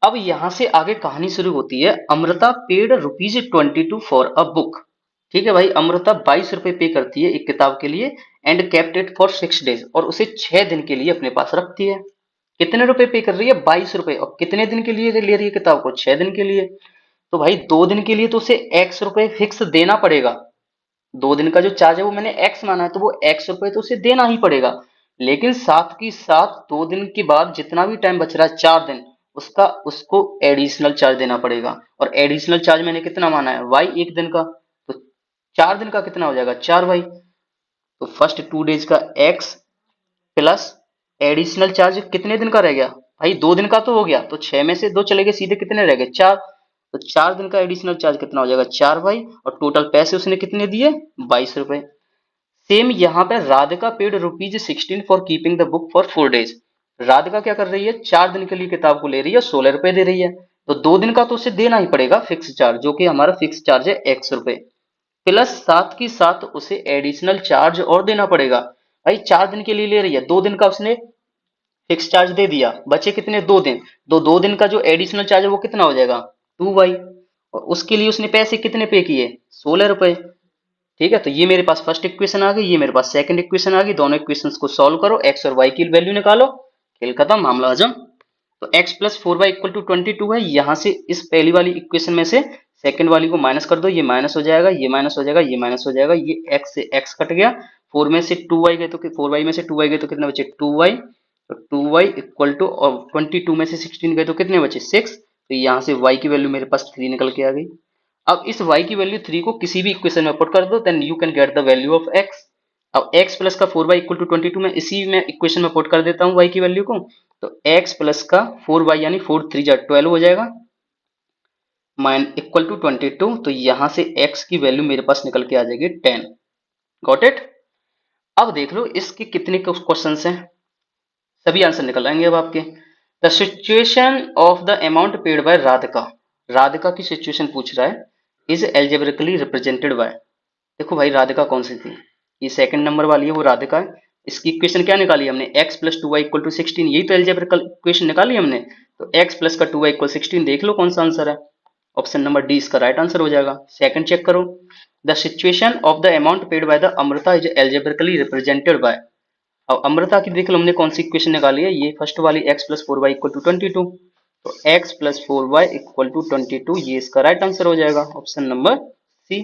अब यहां से आगे कहानी शुरू होती है। Amrita paid ₹22 for a book. ठीक है भाई, अमृता 22 रुपए पे करती है एक किताब के लिए, and kept it for 6 days, और उसे 6 दिन के लिए अपने पास रखती है। कितने रुपए पे कर रही है, 22 रुपए, और कितने दिन के लिए ले रही है किताब को, 6 दिन के लिए। तो भाई 2 दिन के लिए तो उसे x रुपए फिक्स देना पड़ेगा। 2 दिन का जो चार्ज है वो मैंने x माना है, तो वो x रुपए तो उसे देना ही पड़ेगा। लेकिन साथ की साथ 2 दिन के बाद जितना भी टाइम बच रहा है 4 दिन, उसका उसको एडिशनल चार्ज देना पड़ेगा। और एडिशनल चार्ज मैंने कितना माना है, y 1 दिन का, तो 4 दिन का कितना हो जाएगा, 4y। तो फर्स्ट 2 डेज का x प्लस एडिशनल चार्ज कितने दिन का रह गया भाई, 2 दिन का तो हो गया, तो 6 में से 2 चले गए, सीधे कितने रह गए, 4। तो 4 दिन का एडिशनल चार्ज कितना हो जाएगा, 4y, और टोटल पैसे उसने कितने दिए, 22 रुपए। सेम यहाँ पे Radhika paid ₹16 for keeping the book for 4 days. Radhika क्या कर रही है, 4 दिन के लिए किताब को ले रही है, 16 रुपए दे रही है, तो 2 दिन का तो उसे देना ही पड़ेगा फिक्स चार्ज, जो कि हमारा फिक्स चार्ज है x रुपए, प्लस साथ की साथ उसे एडिशनल चार्ज और देना पड़ेगा। भाई 4 दिन के लिए ले रही है, 2 दिन का उसने फिक्स चार्ज दे दिया, बचे कितने, 2 दिन, तो 2 दिन का जो एडिशनल चार्ज है वो कितना हो जाएगा, 2y, और उसके लिए उसने पैसे कितने पे किए, 16 रुपए। ठीक है, तो ये मेरे पास फर्स्ट इक्वेशन आ गई, ये मेरे पास सेकंड इक्वेशन आ गई। दोनों इक्वेशंस को सॉल्व करो, x और y की वैल्यू निकालो, खेल खत्म, मामला हजम। तो x plus 4y equal to 22 है, यहां से इस पहली वाली इक्वेशन में से सेकंड वाली को माइनस कर दो, ये माइनस हो जाएगा, ये माइनस हो जाएगा, ये माइनस हो जाएगा, ये x से x कट गया, 4 में से 2y गए तो 4y में से 2y गए तो कितने बचे 2y, तो 2y इक्वल टू, और 22 में से 16 गए तो कितने बचे 6, तो यहाँ से y की वैल्यू मेरे पास 3 निकल के आ गई। अब इस y की वैल्यू 3 को किसी भी इक्वेशन में पुट कर दो, then you can get the value of x। अब x प्लस का 4y इक्वल टू 22 में इसी में इक्वेशन में पुट कर देता हूँ y की वैल्यू को, तो x प्लस का 4y यानी 4 3 जा 12 हो जाएगा, माइन इक्वल टू 22, तो यहां से x की वैल्यू मेरे पास निकल के आ जाएगी 10। Got it. अब देख लो इसके कितने क्वेश्चन हैं, सभी आंसर निकल आएंगे अब आपके। The situation of the amount paid by Radhika, Radhika की सिचुएशन पूछ रहा है, इज एल्जेब्रिकली रिप्रेजेंटेड बाय। देखो भाई राधिका कौन सी थी, ये सेकंड नंबर वाली है, वो राधिका है। इसकी इक्वेशन क्या निकाली हमने, x plus 2y equal to 16, यही तो एल्जेब्रिकल इक्वेशन निकाली हमने। तो x प्लस का 2y इक्वल 16, देख लो कौन सा आंसर है, ऑप्शन नंबर डी इसका राइट आंसर हो जाएगा। सेकंड चेक करो, the situation of the amount paid by the Amrita is algebraically represented by. अब अमृता की देख लो हमने कौन सी इक्वेशन निकाली है, ये फर्स्ट वाली x plus 4y equal to 22, तो x plus 4y equal to 22, ये इसका राइट आंसर हो जाएगा, ऑप्शन नंबर सी।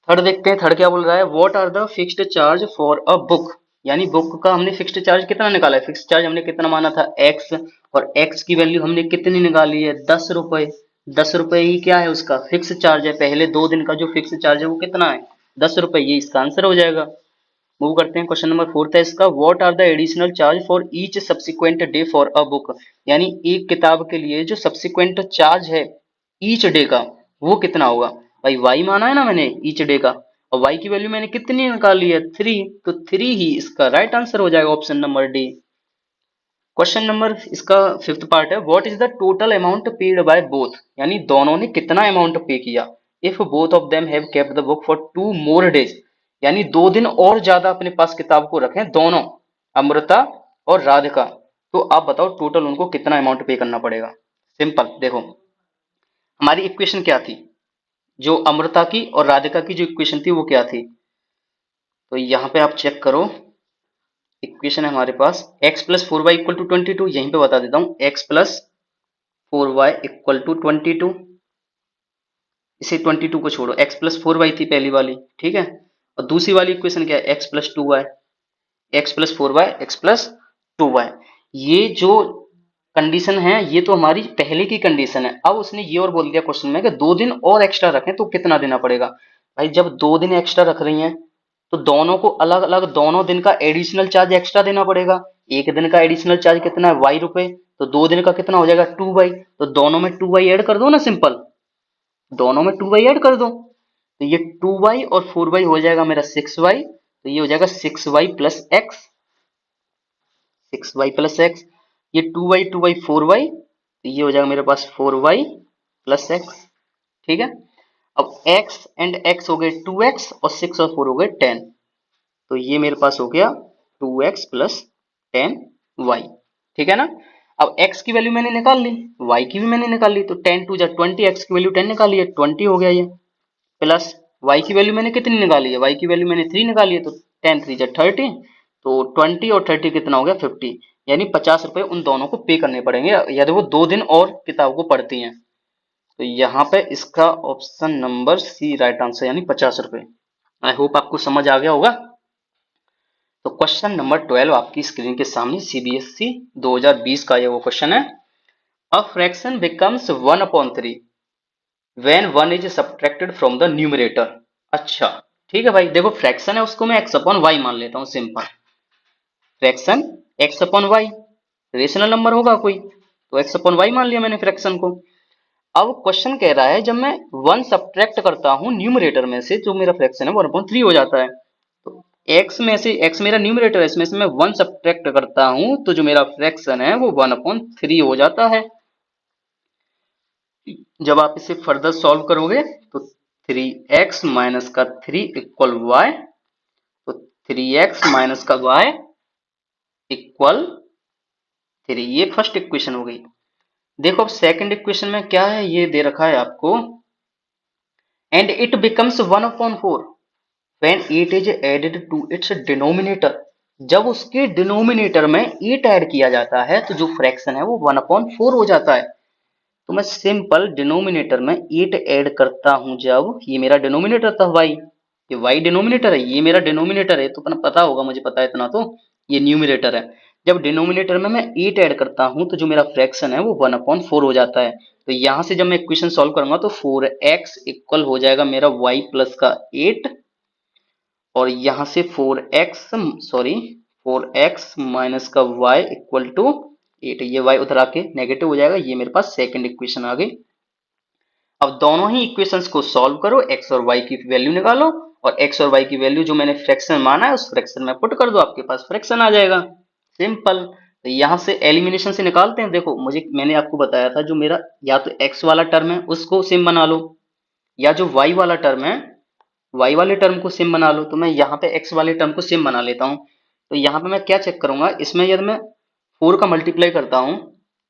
थर्ड देखते हैं, थर्ड क्या बोल रहा है, what are the fixed charge for a book, यानी बुक का हमने फिक्स्ड चार्ज कितना निकाला है, फिक्स्ड चार्ज हमने कितना माना था x, और x की वैल्यू हमने कितनी निकाली है 10 रुपए। 10 रुपए ही क्या है उसका फिक्स चार्ज है, पहले 2 दिन का जो फिक्स चार्ज है वो कितना है 10 रुपए, ये इसका आंसर हो जाएगा। मूव करते हैं, क्वेश्चन नंबर फोर्थ है इसका, what are the additional charge for each subsequent day for a book, यानी एक किताब के लिए जो सब्सिक्वेंट चार्ज है ईच डे का वो कितना होगा। भाई y माना है ना मैंने ईच डे का, और y की वैल्यू मैंने कितनी निकाली है 3, तो 3 ही इसका राइट आंसर हो जाएगा, option number D. Question number इसका फिफ्थ पार्ट है, what is the total amount paid by both, यानी दोनों ने कितना अमाउंट पे किया, if both of them have kept the book for 2 more days, यानी 2 दिन और ज्यादा अपने पास किताब को रखें दोनों, अमृता और राधिका, तो आप बताओ टोटल उनको कितना अमाउंट पे करना पड़ेगा। सिंपल, देखो हमारी इक्वेशन क्या थी, जो अमृता की और राधिका की जो इक्वेशन थी वो क्या थी, तो यहाँ पे आप चेक करो, इक्वेशन है हमारे पास x plus 4y equal to 22, यहीं पे बता देता हूँ x plus 4y equal to 22, इसे 22 को छोड़ो, x प्लस 4y थी पहली वाली, ठीक है, और दूसरी वाली इक्वेशन क्या है x plus 2y, x plus 4y x plus 2y। ये जो कंडीशन है ये तो हमारी पहले की कंडीशन है, अब उसने ये और बोल दिया क्वेश्चन में कि 2 दिन और एक्स्ट्रा रखें तो कितना देना पड़ेगा। भाई जब 2 दिन एक्स्ट्रा रख रही हैं तो दोनों को अलग अलग दोनों दिन का एडिशनल चार्ज एक्स्ट्रा देना पड़ेगा। एक दिन का एडिशनल चार्ज कितना है y रुपए, तो 2 दिन का कितना हो जाएगा 2y, तो दोनों में 2y ऐड कर दो ना, सिंपल दोनों में 2y ऐड कर दो, तो ये 2y और 4y हो जाएगा मेरा 6y, तो ये हो जाएगा 6y plus x, 6y plus x, ये 2y 2y 4y, तो ये हो जाएगा मेरे पास 4y प्लस x, ठीक है। अब x एंड x हो गए 2x और 6 और 4 हो गए 10, तो ये मेरे पास हो गया 2x प्लस 10y, ठीक है ना। अब x की वैल्यू मैंने निकाल ली, y की भी मैंने निकाल ली, तो 10 टू जा 20, x की वैल्यू 10 निकाली है 20 हो गया ये, प्लस y की वैल्यू मैंने कितनी निकाली है, y की वैल्यू मैंने 3 निकाली है, तो 10 3 जा 30, तो 20 और 30 कितना हो गया 50, यानी 50 रुपए उन दोनों को पे करने पड़ेंगे यदि वो 2 दिन और किताब को पढ़ती हैं, तो यहाँ पे इसका option number C right answer, यानी 50 रुपए। आई होप आपको समझ आ गया होगा। तो क्वेश्चन नंबर 12 आपकी स्क्रीन के सामने सीबीएसई 2020 का ये वो क्वेश्चन है, a fraction becomes 1/3 when 1 is subtracted from the numerator. अच्छा ठीक है भाई, देखो फ्रैक्शन है उसको मैं x अपॉन वाई मान लेता हूँ, simple fraction x upon y, rational number होगा कोई, तो x अपॉन वाई मान लिया मैंने फ्रैक्शन को। अब क्वेश्चन कह रहा है जब मैं 1 सब्ट्रैक्ट करता हूं न्यूमरेटर में से, जो मेरा फ्रैक्शन है 1/3 हो जाता है, तो x में से, x मेरा न्यूमरेटर है, इसमें से मैं 1 सब्ट्रैक्ट करता हूं तो जो मेरा फ्रैक्शन है वो 1/3 हो जाता है। जब आप इसे फर्दर सॉल्व करोगे तो 3x माइनस का 3 इक्वल y, तो 3x माइनस का y इक्वल 3, ये फर्स्ट इक्वेशन हो गई। देखो अब सेकंड इक्वेशन में क्या है, ये दे रखा है आपको, and it becomes 1/4 when 8 is added to its denominator, जब उसके डिनोमिनेटर में 8 ऐड किया जाता है तो जो फ्रैक्शन है वो 1/4 हो जाता है। तो मैं सिंपल डिनोमिनेटर में 8 ऐड करता हूं, जब ये मेरा डिनोमिनेटर था y, ये y डिनोमिनेटर है, ये मेरा डिनोमिनेटर है, तो अपना पता होगा, मुझे पता है इतना तो, ये न्यूमिनेटर है। जब डिनोमिनेटर में मैं 8 ऐड करता हूं तो जो मेरा फ्रैक्शन है वो 1/4 हो जाता है। तो यहां से जब मैं इक्वेशन सॉल्व करूंगा तो 4x इक्वल हो जाएगा मेरा y प्लस का 8, और यहां से 4x माइनस का y इक्वल टू 8, ये y उधर आके नेगेटिव हो जाएगा, ये मेरे पास सेकंड इक्वेशन आ गई। अब दोनों ही इक्वेशंस को सॉल्व करो, x और y की वैल्यू निकालो, और x और y की वैल्यू जो मैंने फ्रैक्शन माना है उस फ्रैक्शन में पुट कर दो, आपके पास फ्रैक्शन आ जाएगा। सिंपल। तो यहां से एलिमिनेशन से निकालते हैं। देखो, मैंने आपको बताया था, जो मेरा या तो x वाला टर्म है उसको सेम बना लो, या जो y वाला टर्म है y वाले टर्म को सेम बना लो। तो मैं यहाँ पे x वाले टर्म को सेम बना लेता हूँ। तो यहाँ पे मैं क्या चेक करूंगा, इसमें यदि मैं 4 का मल्टीप्लाई करता हूँ,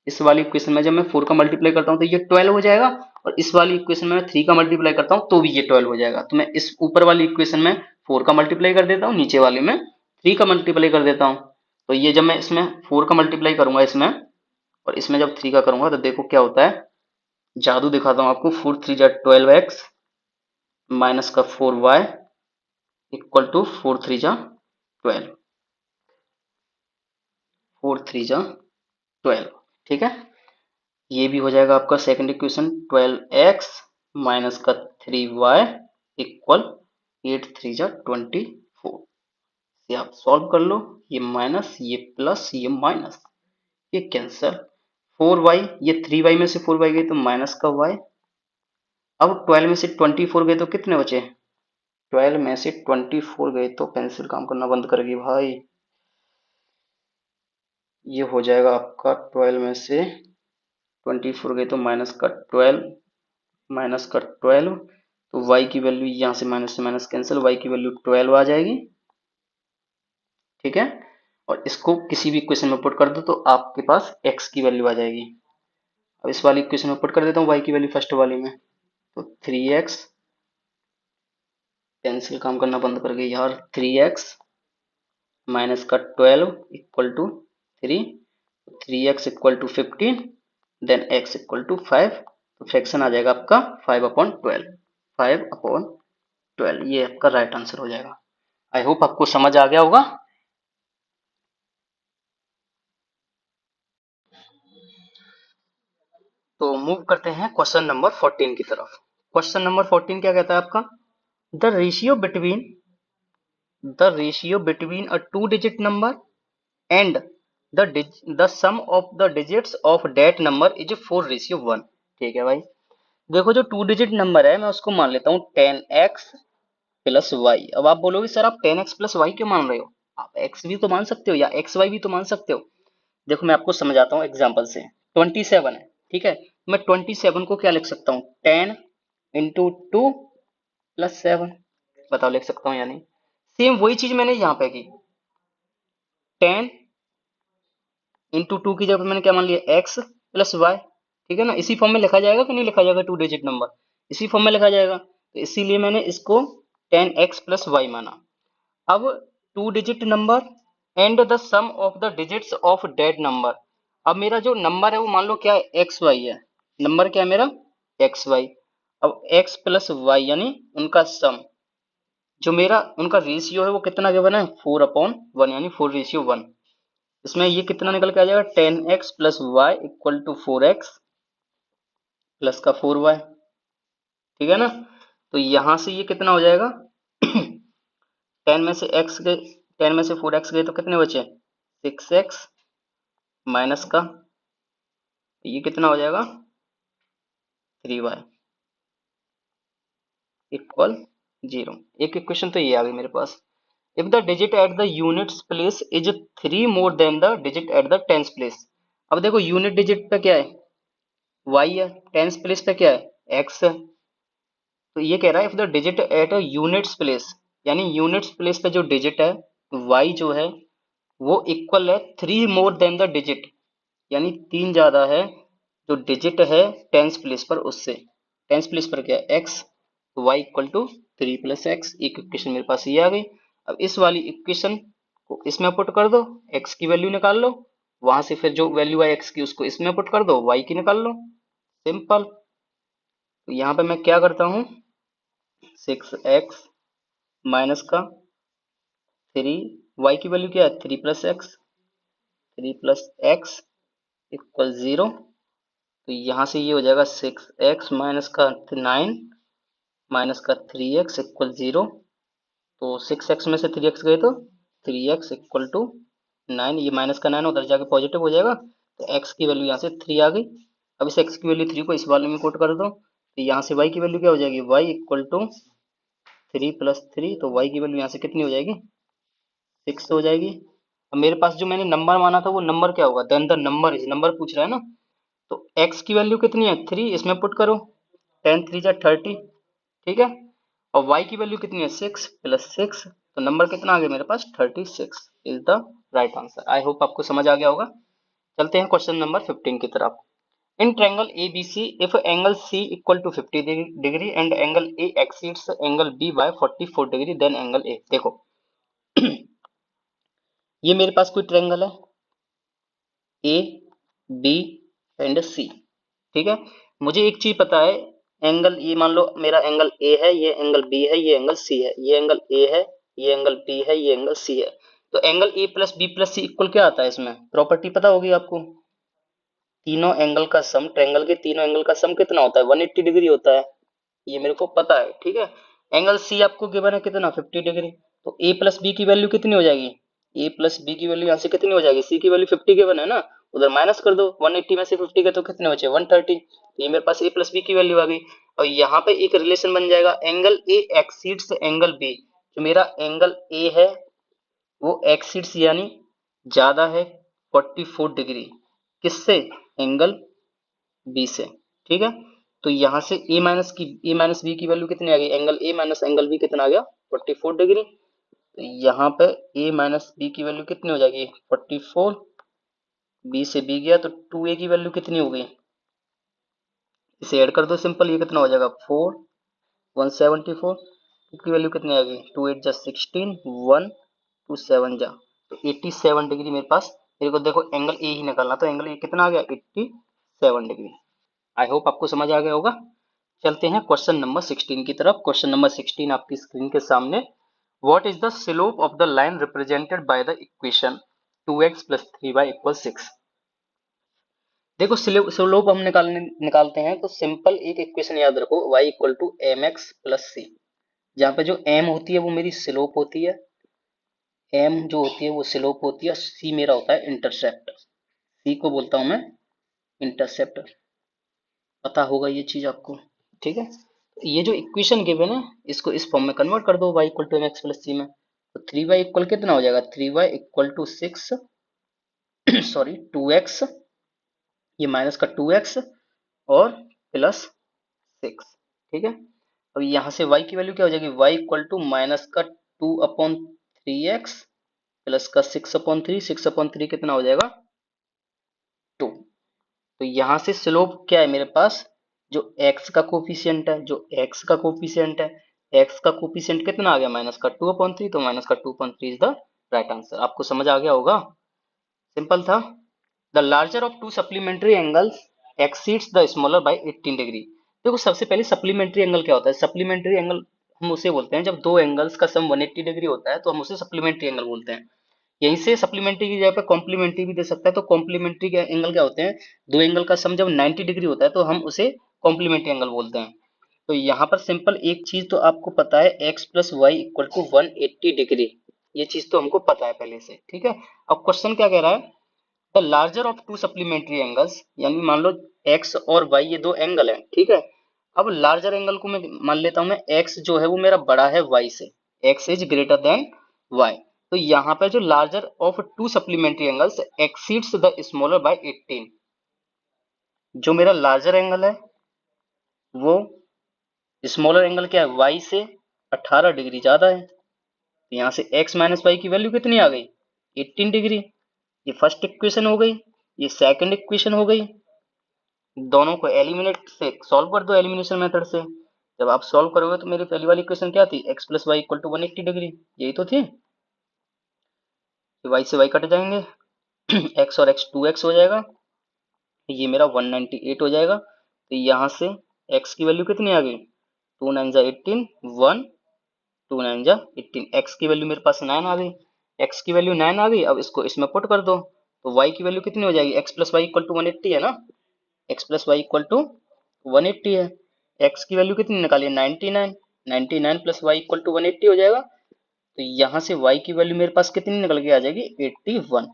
इस वाली इक्वेशन में जब मैं 4 का मल्टीप्लाई करता हूँ तो ये 12 हो जाएगा, और इस वाली इक्वेशन में मैं 3 का मल्टीप्लाई करता हूँ तो भी ये 12 हो जाएगा। तो मैं इस ऊपर वाली इक्वेशन में 4 का मल्टीप्लाई कर देता हूँ, नीचे वाली में 3 का मल्टीप्लाई कर देता हूँ। तो ये जब मैं इसमें 4 का मल्टीप्लाई करूंगा इसमें, और इसमें जब 3 का करूंगा, तो देखो क्या होता है, जादू दिखाता हूँ आपको। 4 3 जा 12x माइनस का 4y इक्वल टू 4 3 जा 12, 4 3 जा 12। ठीक है, ये भी हो जाएगा आपका सेकंड इक्वेशन। 12x माइनस का 3y इक्वल 8 3 जा 24। ये आप सॉल्व कर लो, ये माइनस, ये प्लस, ये माइनस, ये कैंसल। 4y, ये 3y में से 4y गई तो माइनस का y। अब 12 में से 24 गए तो कितने बचे? 12 में से 24 गए तो पेंसिल काम करना बंद करेगी भाई। ये हो जाएगा आपका 12 में से 24 गए तो माइनस का 12, माइनस का 12, तो y की वैल्यू यहाँ से माइनस कैंसिल, y की वैल्यू 12 आ जाएगी। ठीक है, और इसको किसी भी इक्वेशन में पुट कर दो तो आपके पास x की वैल्यू आ जाएगी। अब इस वाली इक्वेशन में पुट कर देता हूँ y की वैल्यू फर्स्ट वाली में, तो 3x, पेंसिल काम करना बंद कर गई यार, 3x माइनस का 12 equal to 3, 3x equal to 15, then x equal to 5। तो फ्रैक्शन आ जाएगा आपका 5/12, 5/12, ये आपका राइट आंसर हो जाएगा। आई होप आपको समझ आ गया होगा। तो मूव करते हैं क्वेश्चन नंबर 14 की तरफ। क्वेश्चन नंबर 14 क्या कहता है आपका, the ratio between a to digit number and the sum of the digits of that number is 4:1। ठीक है भाई, देखो जो टू डिजिट नंबर है मैं उसको मान लेता हूँ 10x प्लस वाई। अब आप बोलोगे सर आप 10x प्लस वाई क्यों मान रहे हो, आप x भी तो मान सकते हो या xy भी तो मान सकते हो। देखो मैं आपको समझाता हूँ एग्जाम्पल से। 27 है, ठीक है, मैं 27 को क्या लिख सकता हूँ, 10 इंटू 2 प्लस 7। बताओ लिख सकता हूँ या नहीं। सेम वही चीज मैंने यहाँ पे की, 10 इंटू 2 की जगह मैंने क्या मान लिया, x प्लस वाई। ठीक है ना, इसी फॉर्म में लिखा जाएगा कि नहीं लिखा जाएगा, टू डिजिट नंबर इसी फॉर्म में लिखा जाएगा, तो इसीलिए मैंने इसको 10x प्लस वाई माना। अब two digit number and the sum of the digits of that number. अब मेरा जो नंबर है वो मान लो क्या है, एक्स वाई है, नंबर क्या है मेरा, एक्स वाई। अब x प्लस वाई यानी उनका सम, जो मेरा उनका रेशियो है वो कितना गिवन है, 4/1, यानी 4:1। इसमें ये कितना निकल के आ जाएगा, 10x plus y equal to 4x plus का 4y। ठीक है ना, तो यहां से ये कितना हो जाएगा 10 में से x गए, 10 में से 4x गए तो कितने बचे, 6x माइनस का ये कितना हो जाएगा 3y इक्वल 0। एक इक्वेशन तो ये आ गई मेरे पास। If the digit at the units place is 3 more than the digit at the tens place. अब देखो यूनिट डिजिट पे क्या है, y है, टेंस प्लेस पे क्या है, x है। तो ये कह रहा है if the digit at a units place, यानी यूनिट्स प्लेस पे जो डिजिट है y जो है वो इक्वल है 3 मोर देन द डिजिट, यानी 3 ज्यादा है जो डिजिट है टेंस प्लेस पर उससे। टेंस प्लेस पर क्या है x, तो y equal to 3 plus x. एक इक्वेशन मेरे पास ये आ गई। अब इस वाली इक्वेशन को इसमें पुट कर दो, x की वैल्यू निकाल लो, वहां से फिर जो वैल्यू है x की उसको इसमें पुट कर दो, y की निकाल लो। सिंपल। तो यहाँ पे मैं क्या करता हूँ, 6x माइनस का 3, y की वैल्यू क्या है 3 प्लस x इक्वल 0। तो यहाँ से ये हो जाएगा 6x माइनस का 9 माइनस का 3x इक्वल 0। तो 6x में से 3x गए तो 3x इक्वल टू 9, ये माइनस का 9 उधर जाके पॉजिटिव हो जाएगा, तो x की वैल्यू यहाँ से 3 आ गई। अब इस x की वैल्यू 3 को इस वाले में कोट कर दो, तो यहाँ से y की वैल्यू क्या हो जाएगी, y इक्वल टू 3 + 3, तो y की वैल्यू यहाँ से कितनी हो जाएगी 6 हो जाएगी। अब मेरे पास जो मैंने नंबर माना था वो नंबर क्या होगा, then the number is, number पूछ रहा है ना, तो x की वैल्यू कितनी है 3, इसमें पुट करो, 10×3 = 30, ठीक है। और y की वैल्यू कितनी है 6 + 6, तो नंबर कितना आ गया मेरे पास 36 is the right answer. I hope आपको समझ आ गया होगा। चलते हैं क्वेश्चन नंबर 15 की तरफ। In triangle ABC, if angle C equal to 50 degree and angle A exceeds angle B by 44 degree, then angle A। देखो ये मेरे पास कोई ट्रायंगल है A, B एंड C, ठीक है। मुझे एक चीज पता है, एंगल ये मान लो मेरा एंगल A है, ये एंगल B है, ये एंगल C है, ये एंगल A है, ये एंगल B है, ये एंगल C है। तो angle A plus B plus C equal क्या आता है, इसमें प्रॉपर्टी पता होगी आपको, तीनों एंगल का सम, ट्रायंगल के तीनों एंगल का सम कितना होता है 180 डिग्री होता है, ये मेरे को पता है, ठीक है। एंगल सी आपको गिवन है कितना 50 डिग्री, तो ए प्लस बी की वैल्यू कितनी हो जाएगी, ए प्लस बी की वैल्यू यहाँ से कितनी हो जाएगी, सी की वैल्यू 50 गिवन है ना, उधर माइनस कर दो, 180 में से 50 के तो कितने बचे 130, तो ये मेरे पास ए प्लस बी की वैल्यू आ गई। और यहाँ पे एक रिलेशन बन जाएगा, angle A exceeds angle B, जो मेरा एंगल ए है वो एक्सीड्स यानी ज्यादा है 44 डिग्री, किससे, एंगल बी से, ठीक है। तो यहाँ से ए माइनस बी की वैल्यू कितनी आ गई, angle A minus angle B कितना आ गया 44 डिग्री। तो यहाँ पे ए माइनस बी की वैल्यू कितनी हो जाएगी 44, बी से बी गया तो 2a की वैल्यू कितनी हो गई, इसे ऐड कर दो सिंपल, ये कितना हो जाएगा 4 174, की वैल्यू कितनी आ गई 2 8 जा 16 1 2 7 जा, तो 87 डिग्री मेरे पास, मेरे को देखो एंगल ए ही निकालना, तो एंगल ए कितना आ गया 87 डिग्री। आई होप आपको समझ आ गया होगा। चलते हैं क्वेश्चन नंबर 16 की तरफ। क्वेश्चन नंबर 16 आपकी स्क्रीन के सामने, what is the slope of the line represented by the equation 2x + 3y = 6। देखो स्लोप हम निकालते हैं तो सिंपल एक इक्वेशन याद रखो, y = mx + c, जहाँ पे जो m होती है वो मेरी स्लोप होती है, m जो होती है वो स्लोप होती है, c मेरा होता है इंटरसेप्ट, c को बोलता हूं मैं इंटरसेप्ट, पता होगा ये चीज आपको, ठीक है। ये जो इक्वेशन गिवन है इसको इस फॉर्म में कन्वर्ट कर दो, y = mx + c में, तो 3y इक्वल कितना हो जाएगा 3y = 6 सॉरी 2x, ये माइनस का 2x और प्लस 6, ठीक है। अब यहाँ से y की वैल्यू क्या हो जाएगी, y = माइनस का 2/3x प्लस का 6/3, 6/3 कितना हो जाएगा 2। तो यहाँ से स्लोप क्या है मेरे पास, जो x का कोफिशिएंट है, जो x का कोफिशिएंट है, x का कोफिशिएंट कितना आ गया माइनस का 2/3, तो माइनस का 2/3 इज द राइट आंसर। आपको समझ आ गया होगा, सिंपल था। The larger of to supplementary angles exceeds the smaller by 18 degree. देखो सबसे पहले सप्लीमेंट्री एंगल क्या होता है, सप्लीमेंट्री एंगल हम उसे बोलते हैं जब दो एंगल्स का सम 180 डिग्री होता है तो हम उसे सप्लीमेंट्री एंगल बोलते हैं। यहीं से सप्लीमेंट्री की जगह पे कॉम्प्लीमेंट्री भी दे सकता है, तो कॉम्प्लीमेंट्री के एंगल क्या होते हैं, दो एंगल का सम जब 90 डिग्री होता है तो हम उसे कॉम्प्लीमेंट्री एंगल बोलते हैं। तो यहाँ पर सिंपल एक चीज तो आपको पता है, x + y = 180 डिग्री, ये चीज तो हमको पता है पहले से, ठीक है। अब क्वेश्चन क्या कह रहा है, the larger of to supplementary angles, यानी मान लो x और y ये दो एंगल है, ठीक है। अब लार्जर एंगल को मैं मान लेता हूं, मैं x जो है वो मेरा बड़ा है y से, x is greater than y, तो यहाँ पे जो larger of to supplementary angles exceeds the smaller by 18, जो मेरा लार्जर एंगल है वो स्मॉलर एंगल क्या है y से 18 डिग्री ज्यादा है, तो यहाँ से x - y की वैल्यू कितनी आ गई 18 डिग्री, ये फर्स्ट इक्वेशन हो गई, ये सेकंड इक्वेशन हो गई। दोनों को एलिमिनेट से सॉल्व कर दो एलिमिनेशन मेथड से, जब आप सॉल्व करोगे तो मेरी पहली वाली इक्वेशन क्या थी, x + y = 180 डिग्री, यही तो थी। y से y कट जाएंगे x और x 2x हो जाएगा, ये मेरा 198 हो जाएगा, तो यहाँ से x की वैल्यू कितनी आ गई, 2 9 जा 18, 1 2 9 जा 18, x की वैल्यू मेरे पास 9 आ गई, x की वैल्यू 9 आ गई। अब इसको इसमें पुट कर दो तो y की वैल्यू कितनी हो जाएगी, x plus y equal to 180 है ना, x plus y equal to 180 है। x की वैल्यू कितनी निकाली है, 99, 99 प्लस वाई इक्वल टू 180 हो जाएगा। तो यहाँ से y की वैल्यू मेरे पास कितनी निकल के आ जाएगी, 81।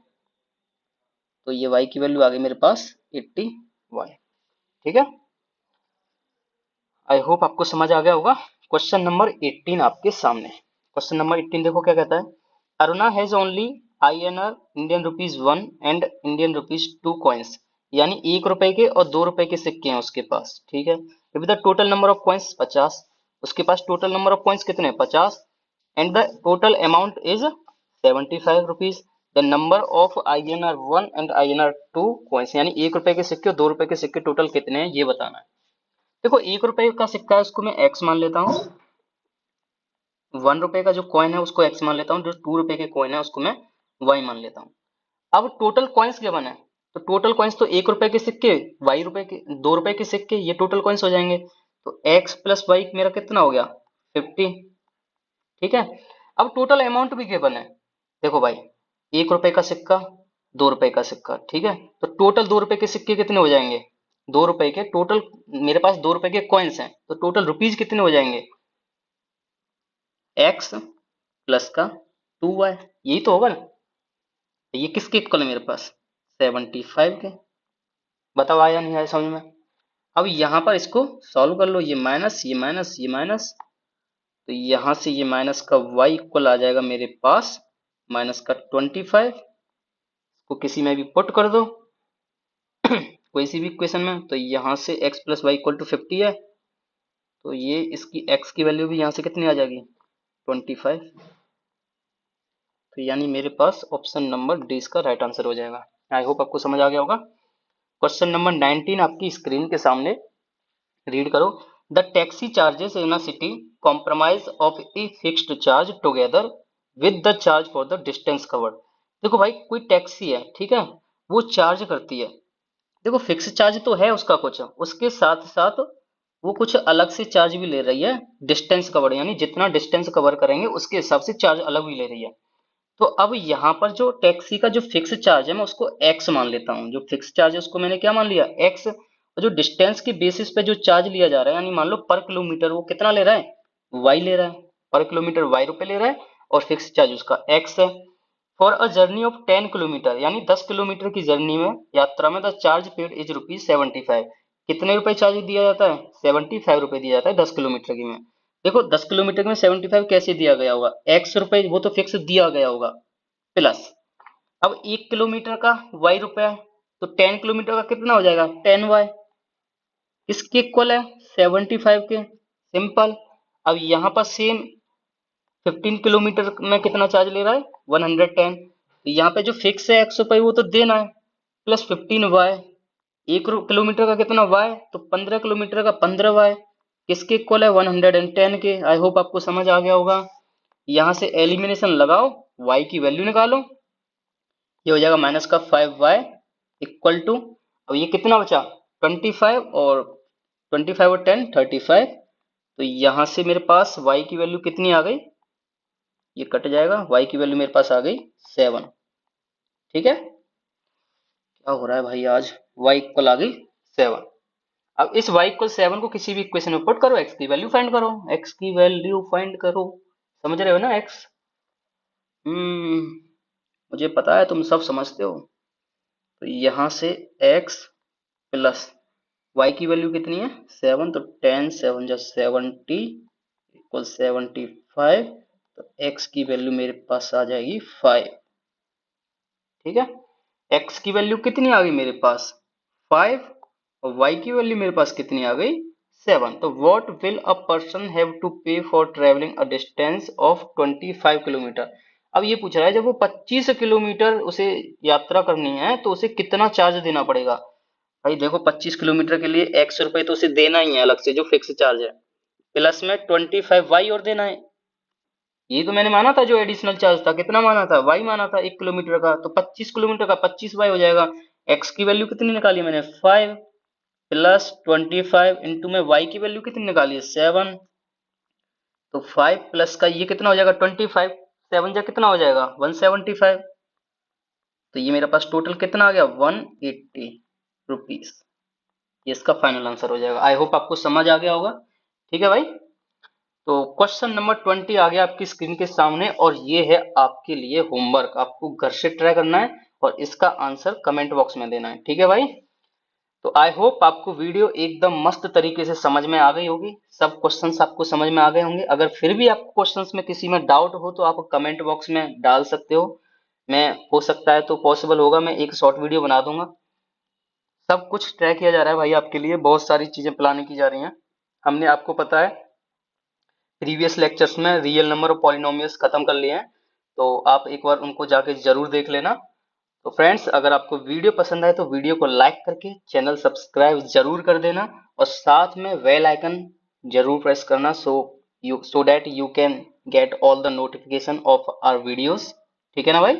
तो ये y की वैल्यू आ गई मेरे पास 81। ठीक है, आई होप आपको समझ आ गया होगा। क्वेश्चन नंबर 18 आपके सामने। क्वेश्चन नंबर 18 देखो क्या कहता है, Aruna has only INR Indian rupees 1 and Indian rupees 2 coins, यानी 1 रुपए के और 2 रुपए के सिक्के हैं उसके पास। ठीक है, if the total number of coins 50, उसके पास टोटल नंबर ऑफ कॉइन्स कितने हैं, 50, and the total amount is 75 rupees. The number of INR 1 and INR 2 coins, यानी 1 रुपए के सिक्के और 2 रुपए के सिक्के टोटल कितने हैं ये बताना है। देखो 1 रुपए का सिक्का है उसको मैं x मान लेता हूँ, 1 रुपए का जो कॉइन है उसको x मान लेता हूँ, जो 2 रुपए के कॉइन है उसको मैं y मान लेता हूँ। अब टोटल कॉइन्स क्या बना है, तो टोटल कॉइन्स तो 1 रुपए के सिक्के, y रुपए के, 2 रुपए के सिक्के, ये टोटल कॉइन्स हो जाएंगे। तो x प्लस वाई मेरा कितना हो गया, 50। ठीक है, अब टोटल अमाउंट भी क्या बना है, देखो भाई 1 रुपए का सिक्का, 2 रुपए का सिक्का। ठीक है, तो टोटल 2 रुपए के सिक्के कितने हो जाएंगे, 2 रुपए के टोटल, मेरे पास 2 रुपए के कॉइन्स हैं तो टोटल रुपीज कितने हो जाएंगे, x प्लस का 2y, यही तो होगा ना। तो ये किसके इक्वल है मेरे पास, 75 के। बताओ आया नहीं आया समझ में। अब यहाँ पर इसको सॉल्व कर लो, ये माइनस ये माइनस ये माइनस, तो यहाँ से ये माइनस का y इक्वल आ जाएगा मेरे पास माइनस का 25 को किसी में भी पुट कर दो कोई सी भी इक्वेशन में। तो यहाँ से x plus y equal to 50 है, तो ये इसकी x की वैल्यू भी यहाँ से कितनी आ जाएगी, 25। तो यानी मेरे पास ऑप्शन नंबर डी इसका राइट आंसर हो जाएगा। आई होप आपको समझ आ गया होगा। क्वेश्चन नंबर 19 आपकी स्क्रीन के सामने, रीड करो। The taxi charges in a city compromise of a fixed charge together with the charge for the distance covered. देखो भाई कोई टैक्सी है, ठीक है, वो चार्ज करती है, देखो फिक्स चार्ज तो है उसका कुछ, उसके साथ साथ वो कुछ अलग से चार्ज भी ले रही है, डिस्टेंस कवर, यानी जितना डिस्टेंस कवर करेंगे उसके हिसाब से चार्ज अलग भी ले रही है। तो अब यहाँ पर जो टैक्सी का जो फिक्स चार्ज है मैं उसको x मान लेता हूँ, जो फिक्स चार्ज है उसको मैंने क्या मान लिया, x। और जो डिस्टेंस के बेसिस पे जो चार्ज लिया जा रहा है, यानी मान लो पर किलोमीटर वो कितना ले रहा है, y ले रहा है, पर किलोमीटर y रुपए ले रहा है, और फिक्स चार्ज उसका x है। For a journey of 10 kilometre, यानी 10 किलोमीटर की जर्नी में यात्रा में द चार्ज पेड इज ₹75। कितने रुपए चार्ज दिया जाता है, 75 रुपए दिया जाता है 10 किलोमीटर की में। देखो 10 किलोमीटर में 75 कैसे दिया गया होगा, x रुपए वो तो फिक्स दिया गया होगा, प्लस अब 1 किलोमीटर का y रुपए है, तो 10 किलोमीटर का कितना हो जाएगा, 10y, किसके इक्वल है, 75 के, सिंपल। अब यहाँ पर सेम 15 किलोमीटर में कितना चार्ज ले रहा है, 110। तो यहाँ पे जो फिक्स है 100 रुपये वो तो देना है, प्लस 15y, 1 किलोमीटर का कितना y, तो 15 किलोमीटर का 15y, किसके इक्वल है, 110 के। आई होप आपको समझ आ गया होगा। यहाँ से एलिमिनेशन लगाओ, y की वैल्यू निकालो, ये हो जाएगा माइनस का 5y इक्वल टू, अब ये कितना बचा, 25, और 25 और 10 35। तो यहाँ से मेरे पास y की वैल्यू कितनी आ गई, ये कट जाएगा, y की वैल्यू मेरे पास आ गई 7। ठीक है, क्या हो रहा है भाई आज, y इक्वल आ गई 7। अब इस y इक्वल 7 को किसी भी इक्वेशन में पुट करो, x की वैल्यू फाइंड करो, x की वैल्यू फाइंड करो, समझ रहे हो ना x। मुझे पता है तुम सब समझते हो। तो यहाँ से x प्लस y की वैल्यू कितनी है 7, तो 10 7 जा 70 इक्वल 75। तो x की वैल्यू मेरे पास आ जाएगी 5। ठीक है, x की वैल्यू कितनी आ गई मेरे पास 5, और y की वैल्यू मेरे पास कितनी आ गई 7। तो what will a person have to pay for travelling a distance of 25 kilometre. अब ये पूछ रहा है जब वो 25 किलोमीटर उसे यात्रा करनी है तो उसे कितना चार्ज देना पड़ेगा। भाई देखो 25 किलोमीटर के लिए x रुपए तो उसे देना ही है अलग से जो फिक्स चार्ज है, प्लस में 25y और देना है। ये तो मैंने माना था जो एडिशनल चार्ज था, कितना माना था, y माना था 1 किलोमीटर का, तो 25 किलोमीटर का 25y हो जाएगा। x की वैल्यू कितनी निकाली मैंने 5, प्लस 25 इंटू में y की वैल्यू कितनी निकाली है 7, तो 5 प्लस का ये कितना हो जाएगा 25, 7 जा कितना हो जाएगा 175, तो ये मेरे पास टोटल कितना आ गया 180 रुपीज। ये इसका फाइनल आंसर हो जाएगा। आई होप आपको समझ आ गया होगा। ठीक है भाई, तो क्वेश्चन नंबर 20 आ गया आपकी स्क्रीन के सामने और ये है आपके लिए होमवर्क, आपको घर से ट्राई करना है और इसका आंसर कमेंट बॉक्स में देना है। ठीक है भाई, तो आई होप आपको वीडियो एकदम मस्त तरीके से समझ में आ गई होगी, सब क्वेश्चंस आपको समझ में आ गए होंगे। अगर फिर भी आपको क्वेश्चंस में किसी में डाउट हो तो आप कमेंट बॉक्स में डाल सकते हो, मैं हो सकता है तो पॉसिबल होगा मैं एक शॉर्ट वीडियो बना दूंगा। सब कुछ ट्राई किया जा रहा है भाई आपके लिए, बहुत सारी चीजें प्लानिंग की जा रही हैं। हमने आपको पता है प्रीवियस लेक्चर्स में रियल नंबर और पॉलिनोमियल्स खत्म कर लिए हैं, तो आप एक बार उनको जाके जरूर देख लेना। तो फ्रेंड्स, अगर आपको वीडियो पसंद आए तो वीडियो को लाइक करके चैनल सब्सक्राइब जरूर कर देना और साथ में बेल आइकन जरूर प्रेस करना, so that you can get all the notification of our videos. ठीक है ना भाई,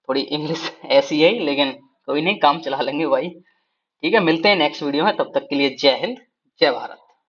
थोड़ी इंग्लिश ऐसी है लेकिन कोई नहीं, काम चला लेंगे भाई। ठीक है, मिलते हैं नेक्स्ट वीडियो में, तब तक के लिए जय हिंद जय भारत।